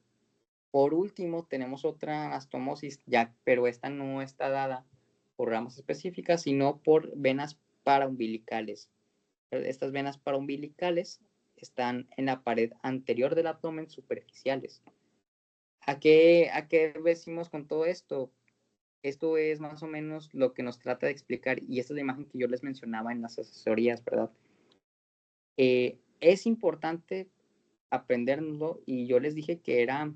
[SPEAKER 1] Por último, tenemos otra anastomosis, ya, pero esta no está dada por ramas específicas, sino por venas paraumbilicales. Estas venas paraumbilicales están en la pared anterior del abdomen superficiales. ¿A qué decimos con todo esto? Esto es más o menos lo que nos trata de explicar, y esta es la imagen que yo les mencionaba en las asesorías, ¿verdad? Es importante aprendérnoslo, y yo les dije que era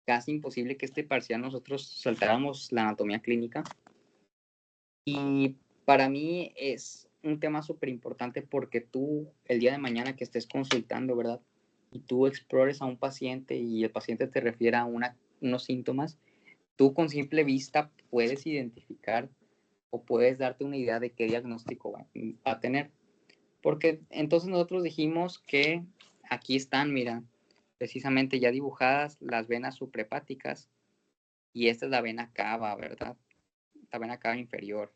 [SPEAKER 1] casi imposible que este parcial nosotros saltáramos la anatomía clínica. Y para mí es un tema súper importante porque tú, el día de mañana que estés consultando, ¿verdad? Y tú explores a un paciente y el paciente te refiere a unos síntomas, tú con simple vista puedes identificar o puedes darte una idea de qué diagnóstico va a tener. Porque entonces nosotros dijimos que aquí están, mira, precisamente ya dibujadas las venas suprahepáticas, y esta es la vena cava, ¿verdad? La vena cava inferior.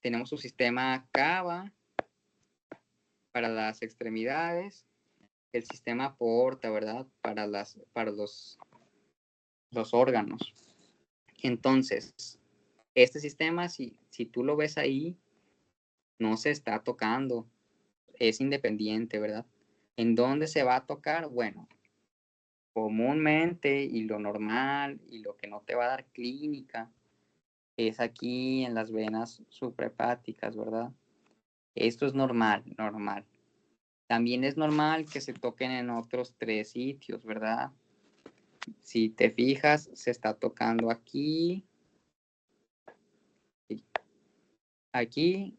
[SPEAKER 1] Tenemos su sistema cava para las extremidades, el sistema porta, ¿verdad? Para los órganos. Entonces, este sistema, si tú lo ves ahí, no se está tocando, es independiente, ¿verdad? ¿En dónde se va a tocar? Bueno, comúnmente y lo normal y lo que no te va a dar clínica es aquí en las venas suprahepáticas, ¿verdad? Esto es normal. También es normal que se toquen en otros 3 sitios, ¿verdad? Si te fijas, se está tocando aquí, aquí,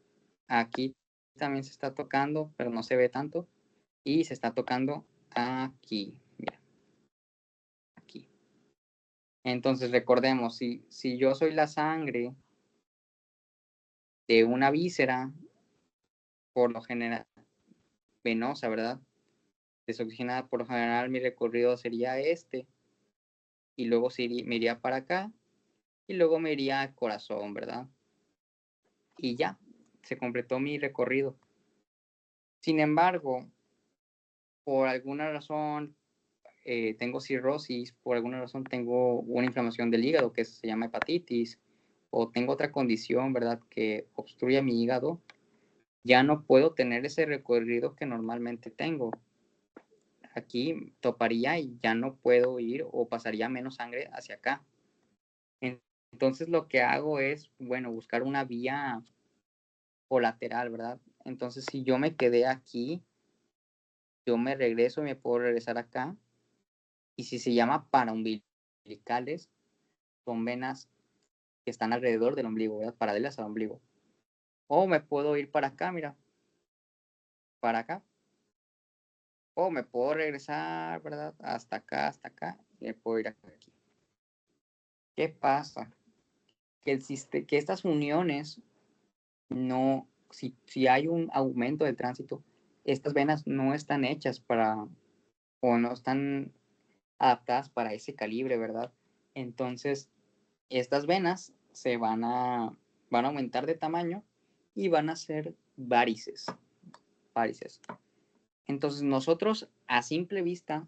[SPEAKER 1] aquí también se está tocando, pero no se ve tanto. Y se está tocando aquí, mira, aquí. Entonces recordemos, si yo soy la sangre de una víscera, por lo general, venosa, ¿verdad? Desoxigenada, por lo general mi recorrido sería este, y luego me iría para acá, y luego me iría al corazón, ¿verdad? Y ya, se completó mi recorrido. Sin embargo, por alguna razón tengo cirrosis, por alguna razón tengo una inflamación del hígado que se llama hepatitis, o tengo otra condición, ¿verdad?, que obstruye mi hígado, ya no puedo tener ese recorrido que normalmente tengo. Aquí toparía y ya no puedo ir, o pasaría menos sangre hacia acá. Entonces lo que hago es, bueno, buscar una vía colateral, ¿verdad? Entonces si yo me quedé aquí, yo me regreso y me puedo regresar acá. Y si se llama paraumbilicales, son venas que están alrededor del ombligo, ¿verdad? Paralelas al ombligo. O me puedo ir para acá, mira, para acá. O me puedo regresar, ¿verdad? Hasta acá, y me puedo ir aquí. ¿Qué pasa? Que estas uniones no, si hay un aumento del tránsito, estas venas no están hechas o no están adaptadas para ese calibre, ¿verdad? Entonces, estas venas van a aumentar de tamaño y van a ser varices. Entonces, nosotros a simple vista,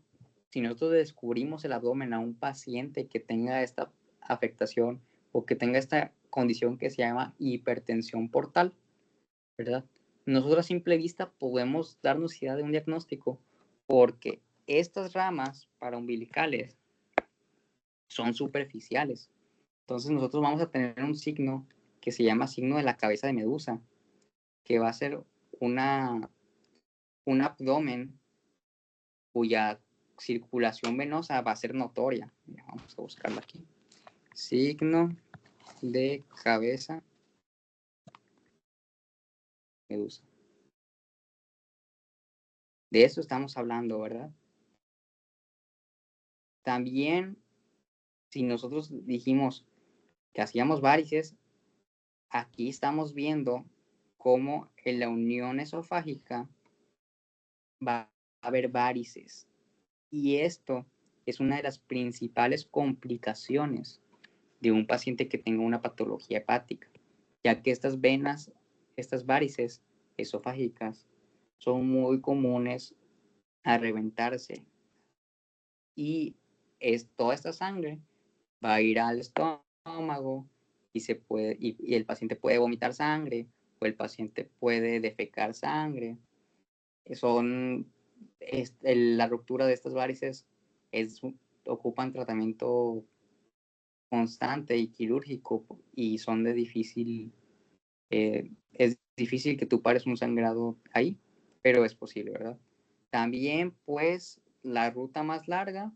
[SPEAKER 1] si nosotros descubrimos el abdomen a un paciente que tenga esta afectación o que tenga esta condición que se llama hipertensión portal, ¿verdad? Nosotros a simple vista podemos darnos idea de un diagnóstico, porque estas ramas paraumbilicales son superficiales. Entonces nosotros vamos a tener un signo que se llama signo de la cabeza de medusa, que va a ser un abdomen cuya circulación venosa va a ser notoria. Vamos a buscarlo aquí. Signo de cabeza medusa. De eso estamos hablando, ¿verdad? También, si nosotros dijimos que hacíamos varices, aquí estamos viendo cómo en la unión esofágica va a haber varices. Y esto es una de las principales complicaciones de un paciente que tenga una patología hepática, ya que estas venas, estas varices esofágicas, son muy comunes a reventarse. Y toda esta sangre va a ir al estómago y el paciente puede vomitar sangre o el paciente puede defecar sangre. La ruptura de estas varices ocupan tratamiento constante y quirúrgico y son de difícil, es difícil que tú pares un sangrado ahí, pero es posible, ¿verdad? También, pues, la ruta más larga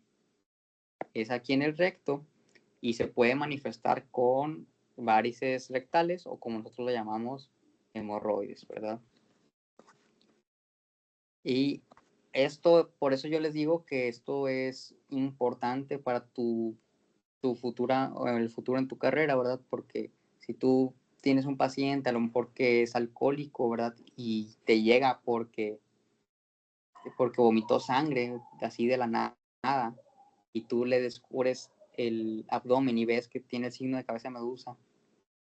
[SPEAKER 1] es aquí en el recto y se puede manifestar con varices rectales o como nosotros lo llamamos, hemorroides, ¿verdad? Y por eso yo les digo que esto es importante para tu futura, o el futuro en tu carrera, ¿verdad? Porque si tú tienes un paciente, a lo mejor que es alcohólico, ¿verdad? Y te llega porque vomitó sangre así de la nada, y tú le descubres el abdomen y ves que tiene el signo de cabeza de medusa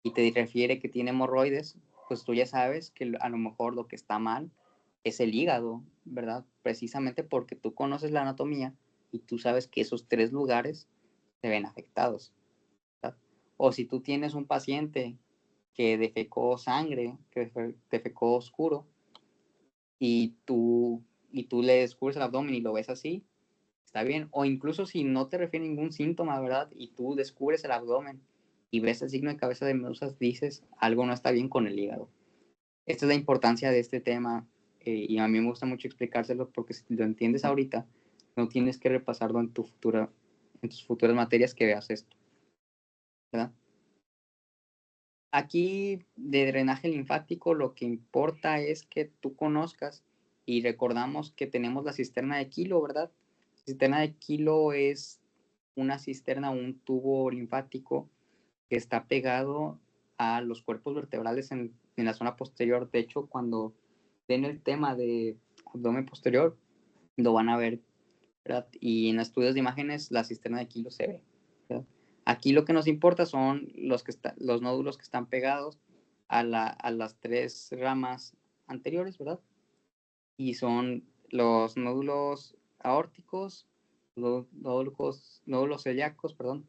[SPEAKER 1] y te refiere que tiene hemorroides, pues tú ya sabes que a lo mejor lo que está mal es el hígado, ¿verdad? Precisamente porque tú conoces la anatomía y tú sabes que esos 3 lugares se ven afectados, ¿verdad? O si tú tienes un paciente que defecó sangre, que defecó oscuro, y tú le descubres el abdomen y lo ves así, está bien. O incluso si no te refiere ningún síntoma, ¿verdad? Y tú descubres el abdomen y ves el signo de cabeza de medusas, dices, algo no está bien con el hígado. Esta es la importancia de este tema y a mí me gusta mucho explicárselo porque si lo entiendes ahorita, no tienes que repasarlo en tus futuras materias que veas esto, ¿verdad? Aquí de drenaje linfático lo que importa es que tú conozcas y recordamos que tenemos la cisterna de Kilo, ¿verdad? La cisterna de Kilo es una cisterna, un tubo linfático que está pegado a los cuerpos vertebrales en la zona posterior. De hecho, cuando ven el tema de abdomen posterior, lo van a ver, ¿verdad? Y en estudios de imágenes la cisterna de Kilo se ve, ¿verdad? Aquí lo que nos importa son los nódulos que están pegados a las 3 ramas anteriores, ¿verdad? Y son los nódulos aórticos, los nódulos celíacos, perdón,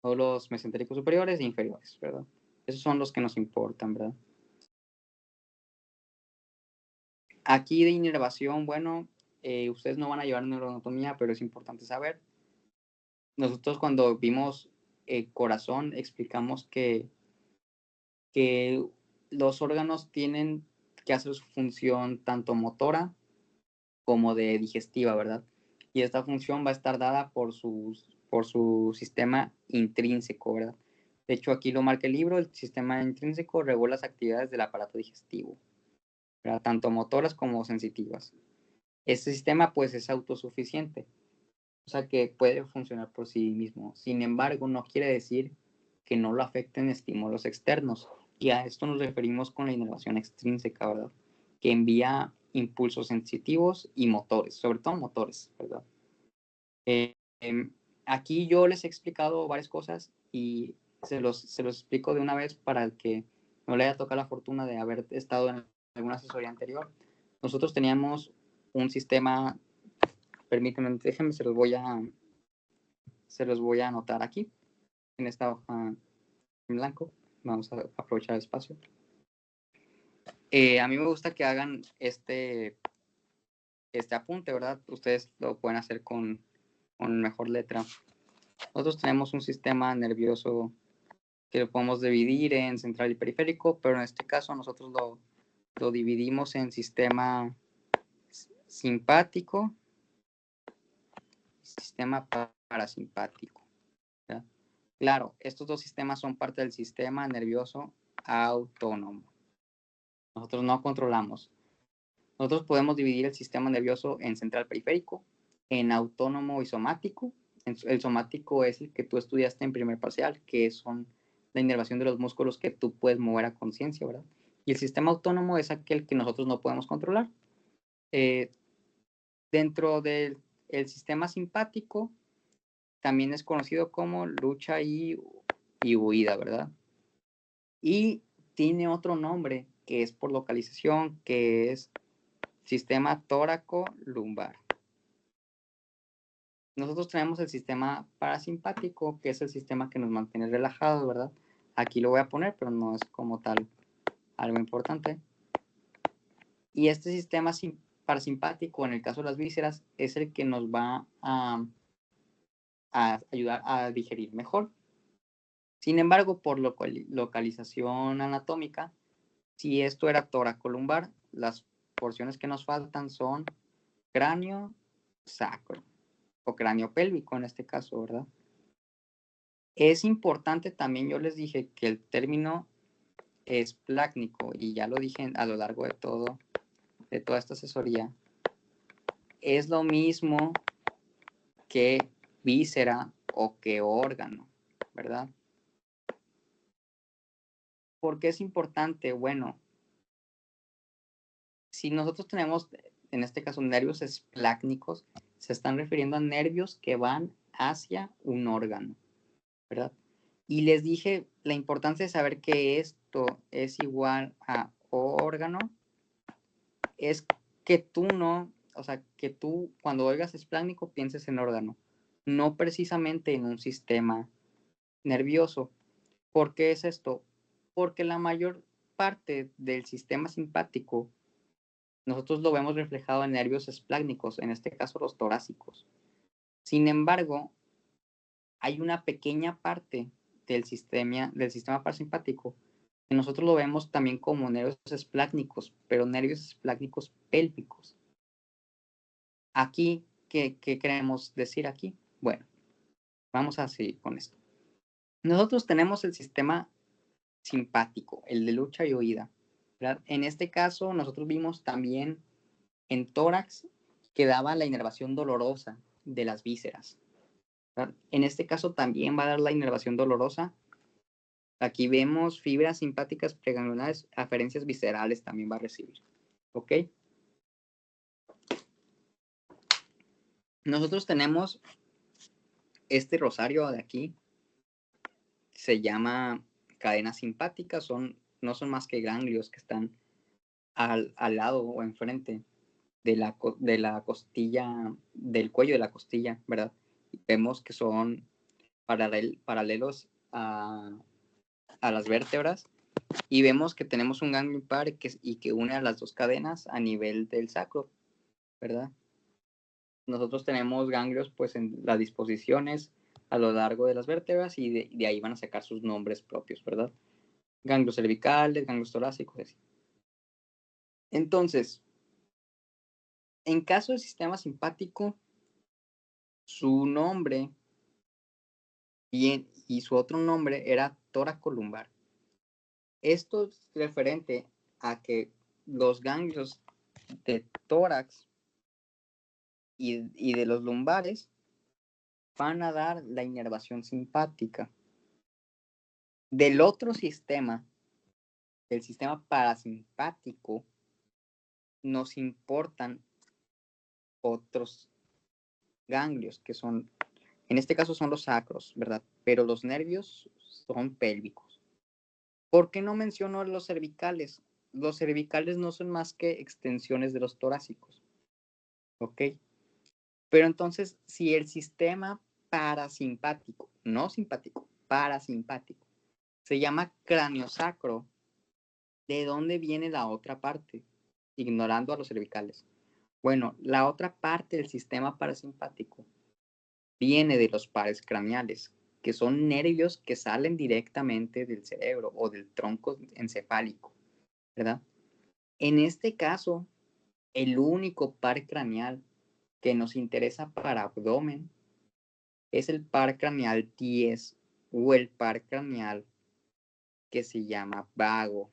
[SPEAKER 1] nódulos mesentéricos superiores e inferiores, ¿verdad? Esos son los que nos importan, ¿verdad? Aquí de inervación, bueno, ustedes no van a llevar neuroanatomía, pero es importante saber. Nosotros cuando vimos corazón explicamos que los órganos tienen que hacer su función tanto motora como de digestiva, ¿verdad? Y esta función va a estar dada por su sistema intrínseco, ¿verdad? De hecho, aquí lo marca el libro, el sistema intrínseco regula las actividades del aparato digestivo, ¿verdad? Tanto motoras como sensitivas. Este sistema pues es autosuficiente, o sea que puede funcionar por sí mismo. Sin embargo, no quiere decir que no lo afecten estímulos externos. Y a esto nos referimos con la inervación extrínseca, ¿verdad? Que envía impulsos sensitivos y motores, sobre todo motores, ¿verdad? Eh, aquí yo les he explicado varias cosas y se los explico de una vez para el que no le haya tocado la fortuna de haber estado en alguna asesoría anterior. Nosotros teníamos un sistema, permítanme, déjenme, se los voy a anotar aquí, en esta hoja en blanco. Vamos a aprovechar el espacio. A mí me gusta que hagan este apunte, ¿verdad? Ustedes lo pueden hacer con mejor letra. Nosotros tenemos un sistema nervioso que lo podemos dividir en central y periférico, pero en este caso nosotros lo dividimos en sistema simpático sistema parasimpático. ¿Verdad? Claro, estos dos sistemas son parte del sistema nervioso autónomo. Nosotros no controlamos. Nosotros podemos dividir el sistema nervioso en central periférico, en autónomo y somático. El somático es el que tú estudiaste en primer parcial, que son la inervación de los músculos que tú puedes mover a conciencia, ¿verdad? Y el sistema autónomo es aquel que nosotros no podemos controlar. Dentro del sistema simpático, también es conocido como lucha y huida, ¿verdad? Y tiene otro nombre que es por localización, que es sistema tóraco-lumbar. Nosotros tenemos el sistema parasimpático, que es el sistema que nos mantiene relajados, ¿verdad? Aquí lo voy a poner, pero no es como tal algo importante. Y este sistema parasimpático, en el caso de las vísceras, es el que nos va a ayudar a digerir mejor. Sin embargo, por localización anatómica, si esto era tóraco-lumbar, las porciones que nos faltan son cráneo, sacro o cráneo pélvico en este caso, ¿verdad? Es importante también, yo les dije que el término esplácnico, y ya lo dije a lo largo de toda esta asesoría, es lo mismo que víscera o que órgano, ¿verdad? ¿Por qué es importante? Bueno, si nosotros tenemos, en este caso, nervios esplácnicos, se están refiriendo a nervios que van hacia un órgano, ¿verdad? Y les dije la importancia de saber que esto es igual a órgano, es que tú no, o sea, que tú cuando oigas esplácnico pienses en órgano, no precisamente en un sistema nervioso. ¿Por qué es esto? Porque la mayor parte del sistema simpático nosotros lo vemos reflejado en nervios esplácnicos, en este caso los torácicos. Sin embargo, hay una pequeña parte del sistema parasimpático que nosotros lo vemos también como nervios esplácnicos, pero nervios esplácnicos pélvicos. Aquí, ¿qué queremos decir aquí? Bueno, vamos a seguir con esto. Nosotros tenemos el sistema simpático, el de lucha y huida, ¿verdad? En este caso, nosotros vimos también en tórax que daba la inervación dolorosa de las vísceras, ¿verdad? En este caso también va a dar la inervación dolorosa. Aquí vemos fibras simpáticas preganglionares, aferencias viscerales también va a recibir, ¿ok? Nosotros tenemos este rosario de aquí, se llama cadenas simpáticas, no son más que ganglios que están al lado o enfrente de la costilla, del cuello de la costilla, ¿verdad? Vemos que son paralelos a las vértebras y vemos que tenemos un ganglio impar y que une a las dos cadenas a nivel del sacro, ¿verdad? Nosotros tenemos ganglios pues en las disposiciones a lo largo de las vértebras y de ahí van a sacar sus nombres propios, ¿verdad? Ganglios cervicales, ganglios torácicos, así. Entonces, en caso del sistema simpático, su nombre y su otro nombre era tóraco-lumbar. Esto es referente a que los ganglios de tórax y de los lumbares van a dar la inervación simpática. Del otro sistema, el sistema parasimpático, nos importan otros ganglios que son, en este caso son los sacros, ¿verdad? Pero los nervios son pélvicos. ¿Por qué no menciono los cervicales? Los cervicales no son más que extensiones de los torácicos, ¿ok? Pero entonces, si el sistema parasimpático, no simpático, parasimpático, se llama craniosacro, ¿de dónde viene la otra parte? Ignorando a los cervicales. Bueno, la otra parte del sistema parasimpático viene de los pares craneales, que son nervios que salen directamente del cerebro o del tronco encefálico, ¿verdad? En este caso, el único par craneal que nos interesa para abdomen es el par craneal 10 o el par craneal que se llama vago.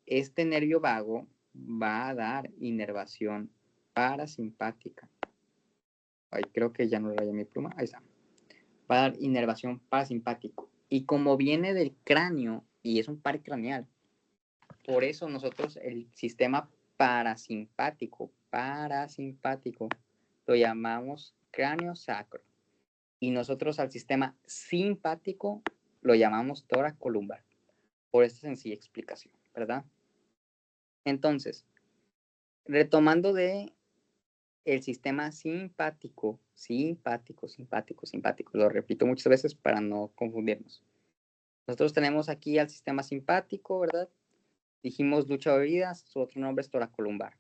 [SPEAKER 1] Este nervio vago va a dar inervación parasimpática. Ay, creo que ya no rayé mi pluma. Ahí está. Va a dar inervación parasimpático. Y como viene del cráneo y es un par craneal, por eso nosotros el sistema parasimpático, lo llamamos cráneo sacro. Y nosotros al sistema simpático lo llamamos tórax lumbar. Por esta sencilla explicación, ¿verdad? Entonces, retomando de el sistema simpático, lo repito muchas veces para no confundirnos. Nosotros tenemos aquí al sistema simpático, ¿verdad? Dijimos lucha de bebidas, su otro nombre es toracolumbar.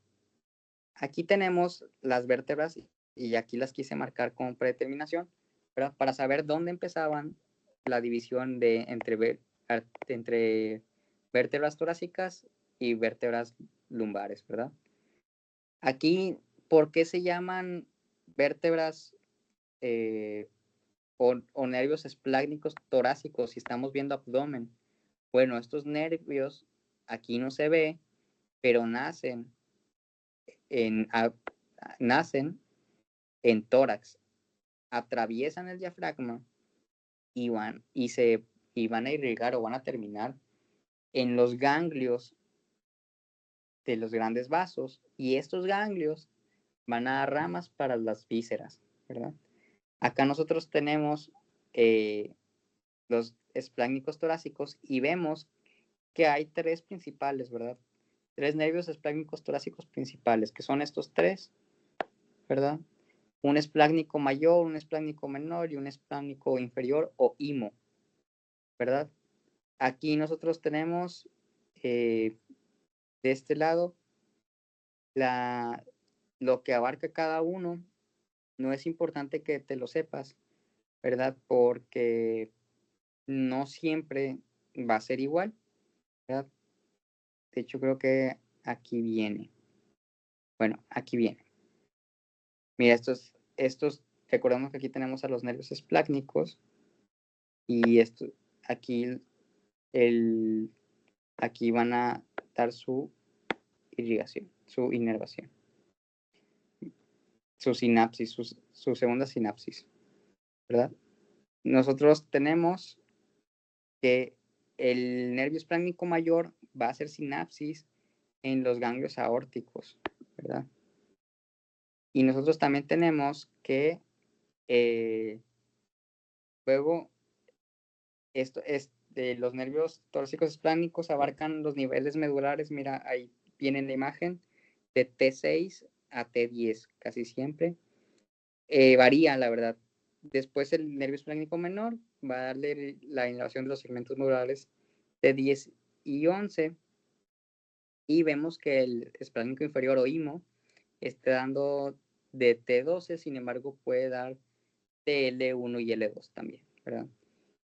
[SPEAKER 1] Aquí tenemos las vértebras y aquí las quise marcar con predeterminación, ¿verdad? Para saber dónde empezaban la división de entre vértebras torácicas y vértebras lumbares, ¿verdad? Aquí, ¿por qué se llaman vértebras o nervios esplácnicos torácicos si estamos viendo abdomen? Bueno, estos nervios aquí no se ve, pero nacen en tórax, atraviesan el diafragma y van a irrigar o van a terminar en los ganglios de los grandes vasos, y estos ganglios van a dar ramas para las vísceras, ¿verdad? Acá nosotros tenemos los esplácnicos torácicos y vemos que hay tres principales, ¿verdad? Tres nervios esplácnicos torácicos principales, que son estos tres, ¿verdad? Un esplácnico mayor, un esplácnico menor y un esplácnico inferior o IMO, ¿verdad? Aquí nosotros tenemos de este lado lo que abarca cada uno. No es importante que te lo sepas, ¿verdad? Porque no siempre va a ser igual, ¿verdad? De hecho, creo que aquí viene. Bueno, aquí viene. Mira, recordemos que aquí tenemos a los nervios esplácnicos y aquí, aquí van a dar su irrigación, su inervación, su sinapsis, su segunda sinapsis, ¿verdad? Nosotros tenemos que el nervio esplácnico mayor va a hacer sinapsis en los ganglios aórticos, ¿verdad? Y nosotros también tenemos que luego los nervios torácicos esplácnicos abarcan los niveles medulares. Mira, ahí viene la imagen de T6 a T10, casi siempre. Varía, la verdad. Después el nervio esplácnico menor va a darle la inervación de los segmentos medulares T10 y 11. Y vemos que el esplácnico inferior o IMO está dando de T12, sin embargo puede dar TL1 y L2 también, ¿verdad?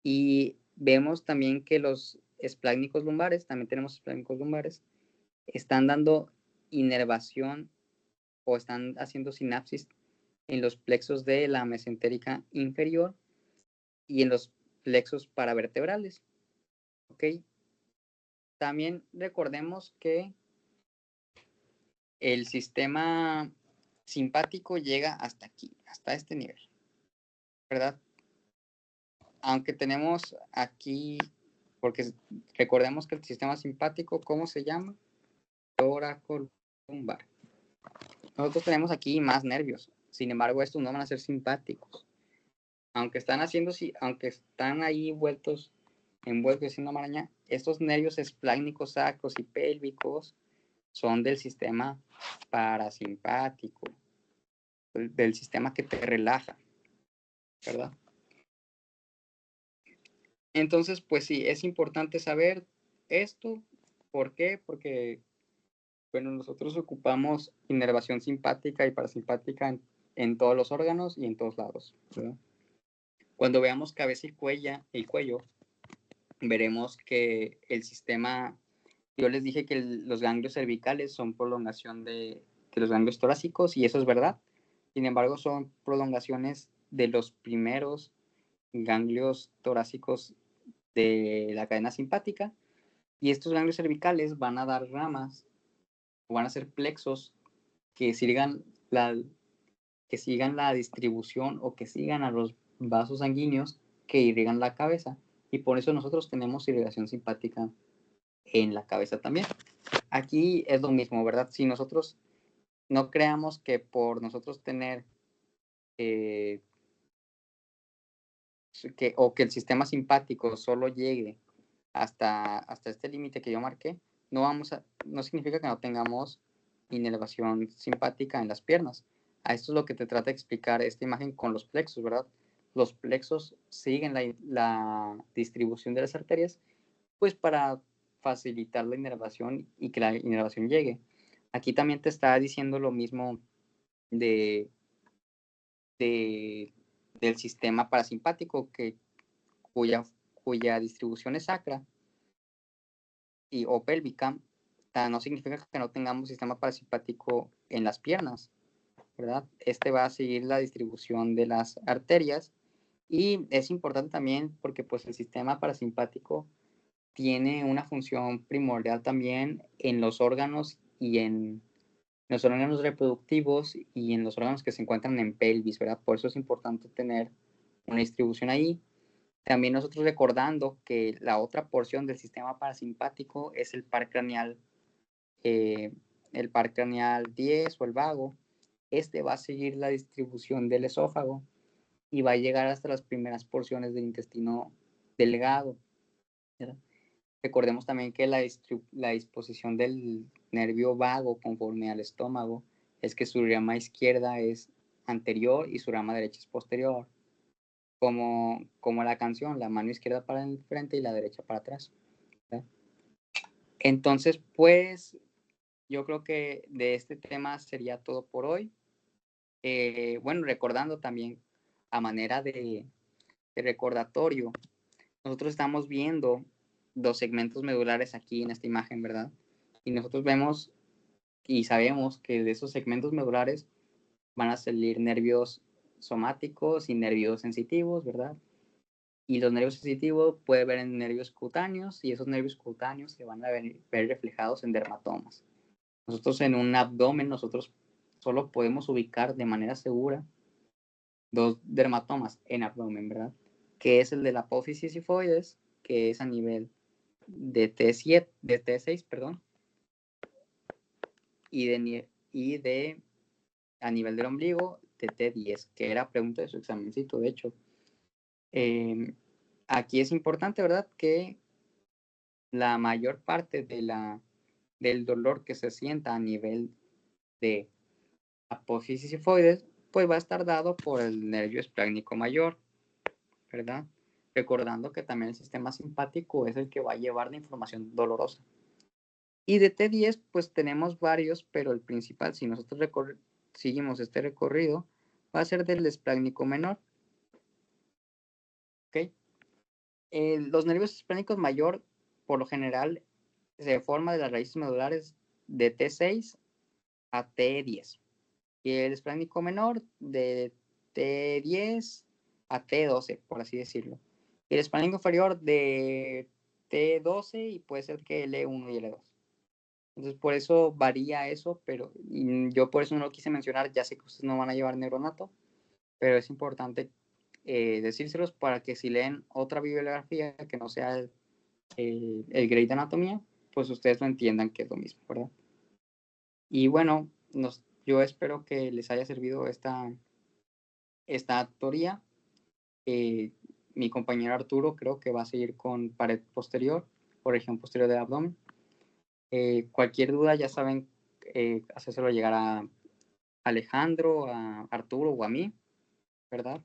[SPEAKER 1] Y vemos también que los esplácnicos lumbares, también tenemos esplácnicos lumbares, están dando inervación o están haciendo sinapsis en los plexos de la mesentérica inferior y en los plexos paravertebrales, ¿ok? También recordemos que el sistema simpático llega hasta aquí, hasta este nivel, ¿verdad? Aunque tenemos aquí, porque recordemos que el sistema simpático, ¿cómo se llama? Tóracolumbar. Nosotros tenemos aquí más nervios, sin embargo estos no van a ser simpáticos. Aunque están ahí envueltos haciendo maraña, estos nervios esplácnicos sacros y pélvicos son del sistema parasimpático, del sistema que te relaja, ¿verdad? Entonces, pues sí, es importante saber esto. ¿Por qué? Porque, bueno, nosotros ocupamos inervación simpática y parasimpática en todos los órganos y en todos lados, ¿verdad? Cuando veamos cabeza y cuello, veremos que el sistema, yo les dije que los ganglios cervicales son prolongación de los ganglios torácicos, y eso es verdad. Sin embargo, son prolongaciones de los primeros ganglios torácicos de la cadena simpática, y estos ganglios cervicales van a dar ramas o van a ser plexos que sigan la distribución o que sigan a los vasos sanguíneos que irrigan la cabeza, y por eso nosotros tenemos irrigación simpática en la cabeza también. Aquí es lo mismo, ¿verdad? Si nosotros no creamos que por nosotros tener que el sistema simpático solo llegue hasta este límite que yo marqué, no significa que no tengamos inervación simpática en las piernas. A esto es lo que te trata de explicar esta imagen con los plexos, ¿verdad? Los plexos siguen la distribución de las arterias, pues para facilitar la inervación y que la inervación llegue. Aquí también te está diciendo lo mismo de, de del sistema parasimpático, cuya distribución es sacra o pélvica, no significa que no tengamos sistema parasimpático en las piernas, ¿verdad? Este va a seguir la distribución de las arterias, y es importante también porque pues el sistema parasimpático tiene una función primordial también en los órganos y en los órganos reproductivos y en los órganos que se encuentran en pelvis, ¿verdad? Por eso es importante tener una distribución ahí. También nosotros recordando que la otra porción del sistema parasimpático es el par craneal 10 o el vago. Este va a seguir la distribución del esófago y va a llegar hasta las primeras porciones del intestino delgado, ¿verdad? Recordemos también que la disposición del nervio vago conforme al estómago es que su rama izquierda es anterior y su rama derecha es posterior, como la canción, la mano izquierda para el frente y la derecha para atrás, ¿verdad? Entonces, pues, yo creo que de este tema sería todo por hoy. Bueno, recordando también a manera de recordatorio, nosotros estamos viendo dos segmentos medulares aquí en esta imagen, ¿verdad? Y nosotros vemos y sabemos que de esos segmentos medulares van a salir nervios somáticos y nervios sensitivos, ¿verdad? Y los nervios sensitivos puede ver en nervios cutáneos, y esos nervios cutáneos se van a ver reflejados en dermatomas. Nosotros en un abdomen, nosotros solo podemos ubicar de manera segura dos dermatomas en abdomen, ¿verdad? Que es el de la apófisis sifoides, que es a nivel de T7, de T6, perdón, y de a nivel del ombligo de T10, que era pregunta de su examencito, de hecho. Aquí es importante, ¿verdad?, que la mayor parte del dolor que se sienta a nivel de apófisis sifoides, pues va a estar dado por el nervio esplácnico mayor, ¿verdad? Recordando que también el sistema simpático es el que va a llevar la información dolorosa. Y de T10, pues tenemos varios, pero el principal, si nosotros seguimos este recorrido, va a ser del esplácnico menor. ¿Ok? Los nervios esplácnicos mayor, por lo general, se forma de las raíces medulares de T6 a T10. Y el esplácnico menor de T10 a T12, por así decirlo. Y el esplácnico inferior de T12 y puede ser que L1 y L2. Entonces, por eso varía eso, pero yo por eso no lo quise mencionar. Ya sé que ustedes no van a llevar neuronato, pero es importante decírselos para que si leen otra bibliografía que no sea el grade de anatomía, pues ustedes lo entiendan que es lo mismo, ¿verdad? Y bueno, yo espero que les haya servido esta teoría. Mi compañero Arturo creo que va a seguir con pared posterior o región posterior del abdomen. Cualquier duda ya saben, hacérselo llegar a Alejandro, a Arturo o a mí, ¿verdad?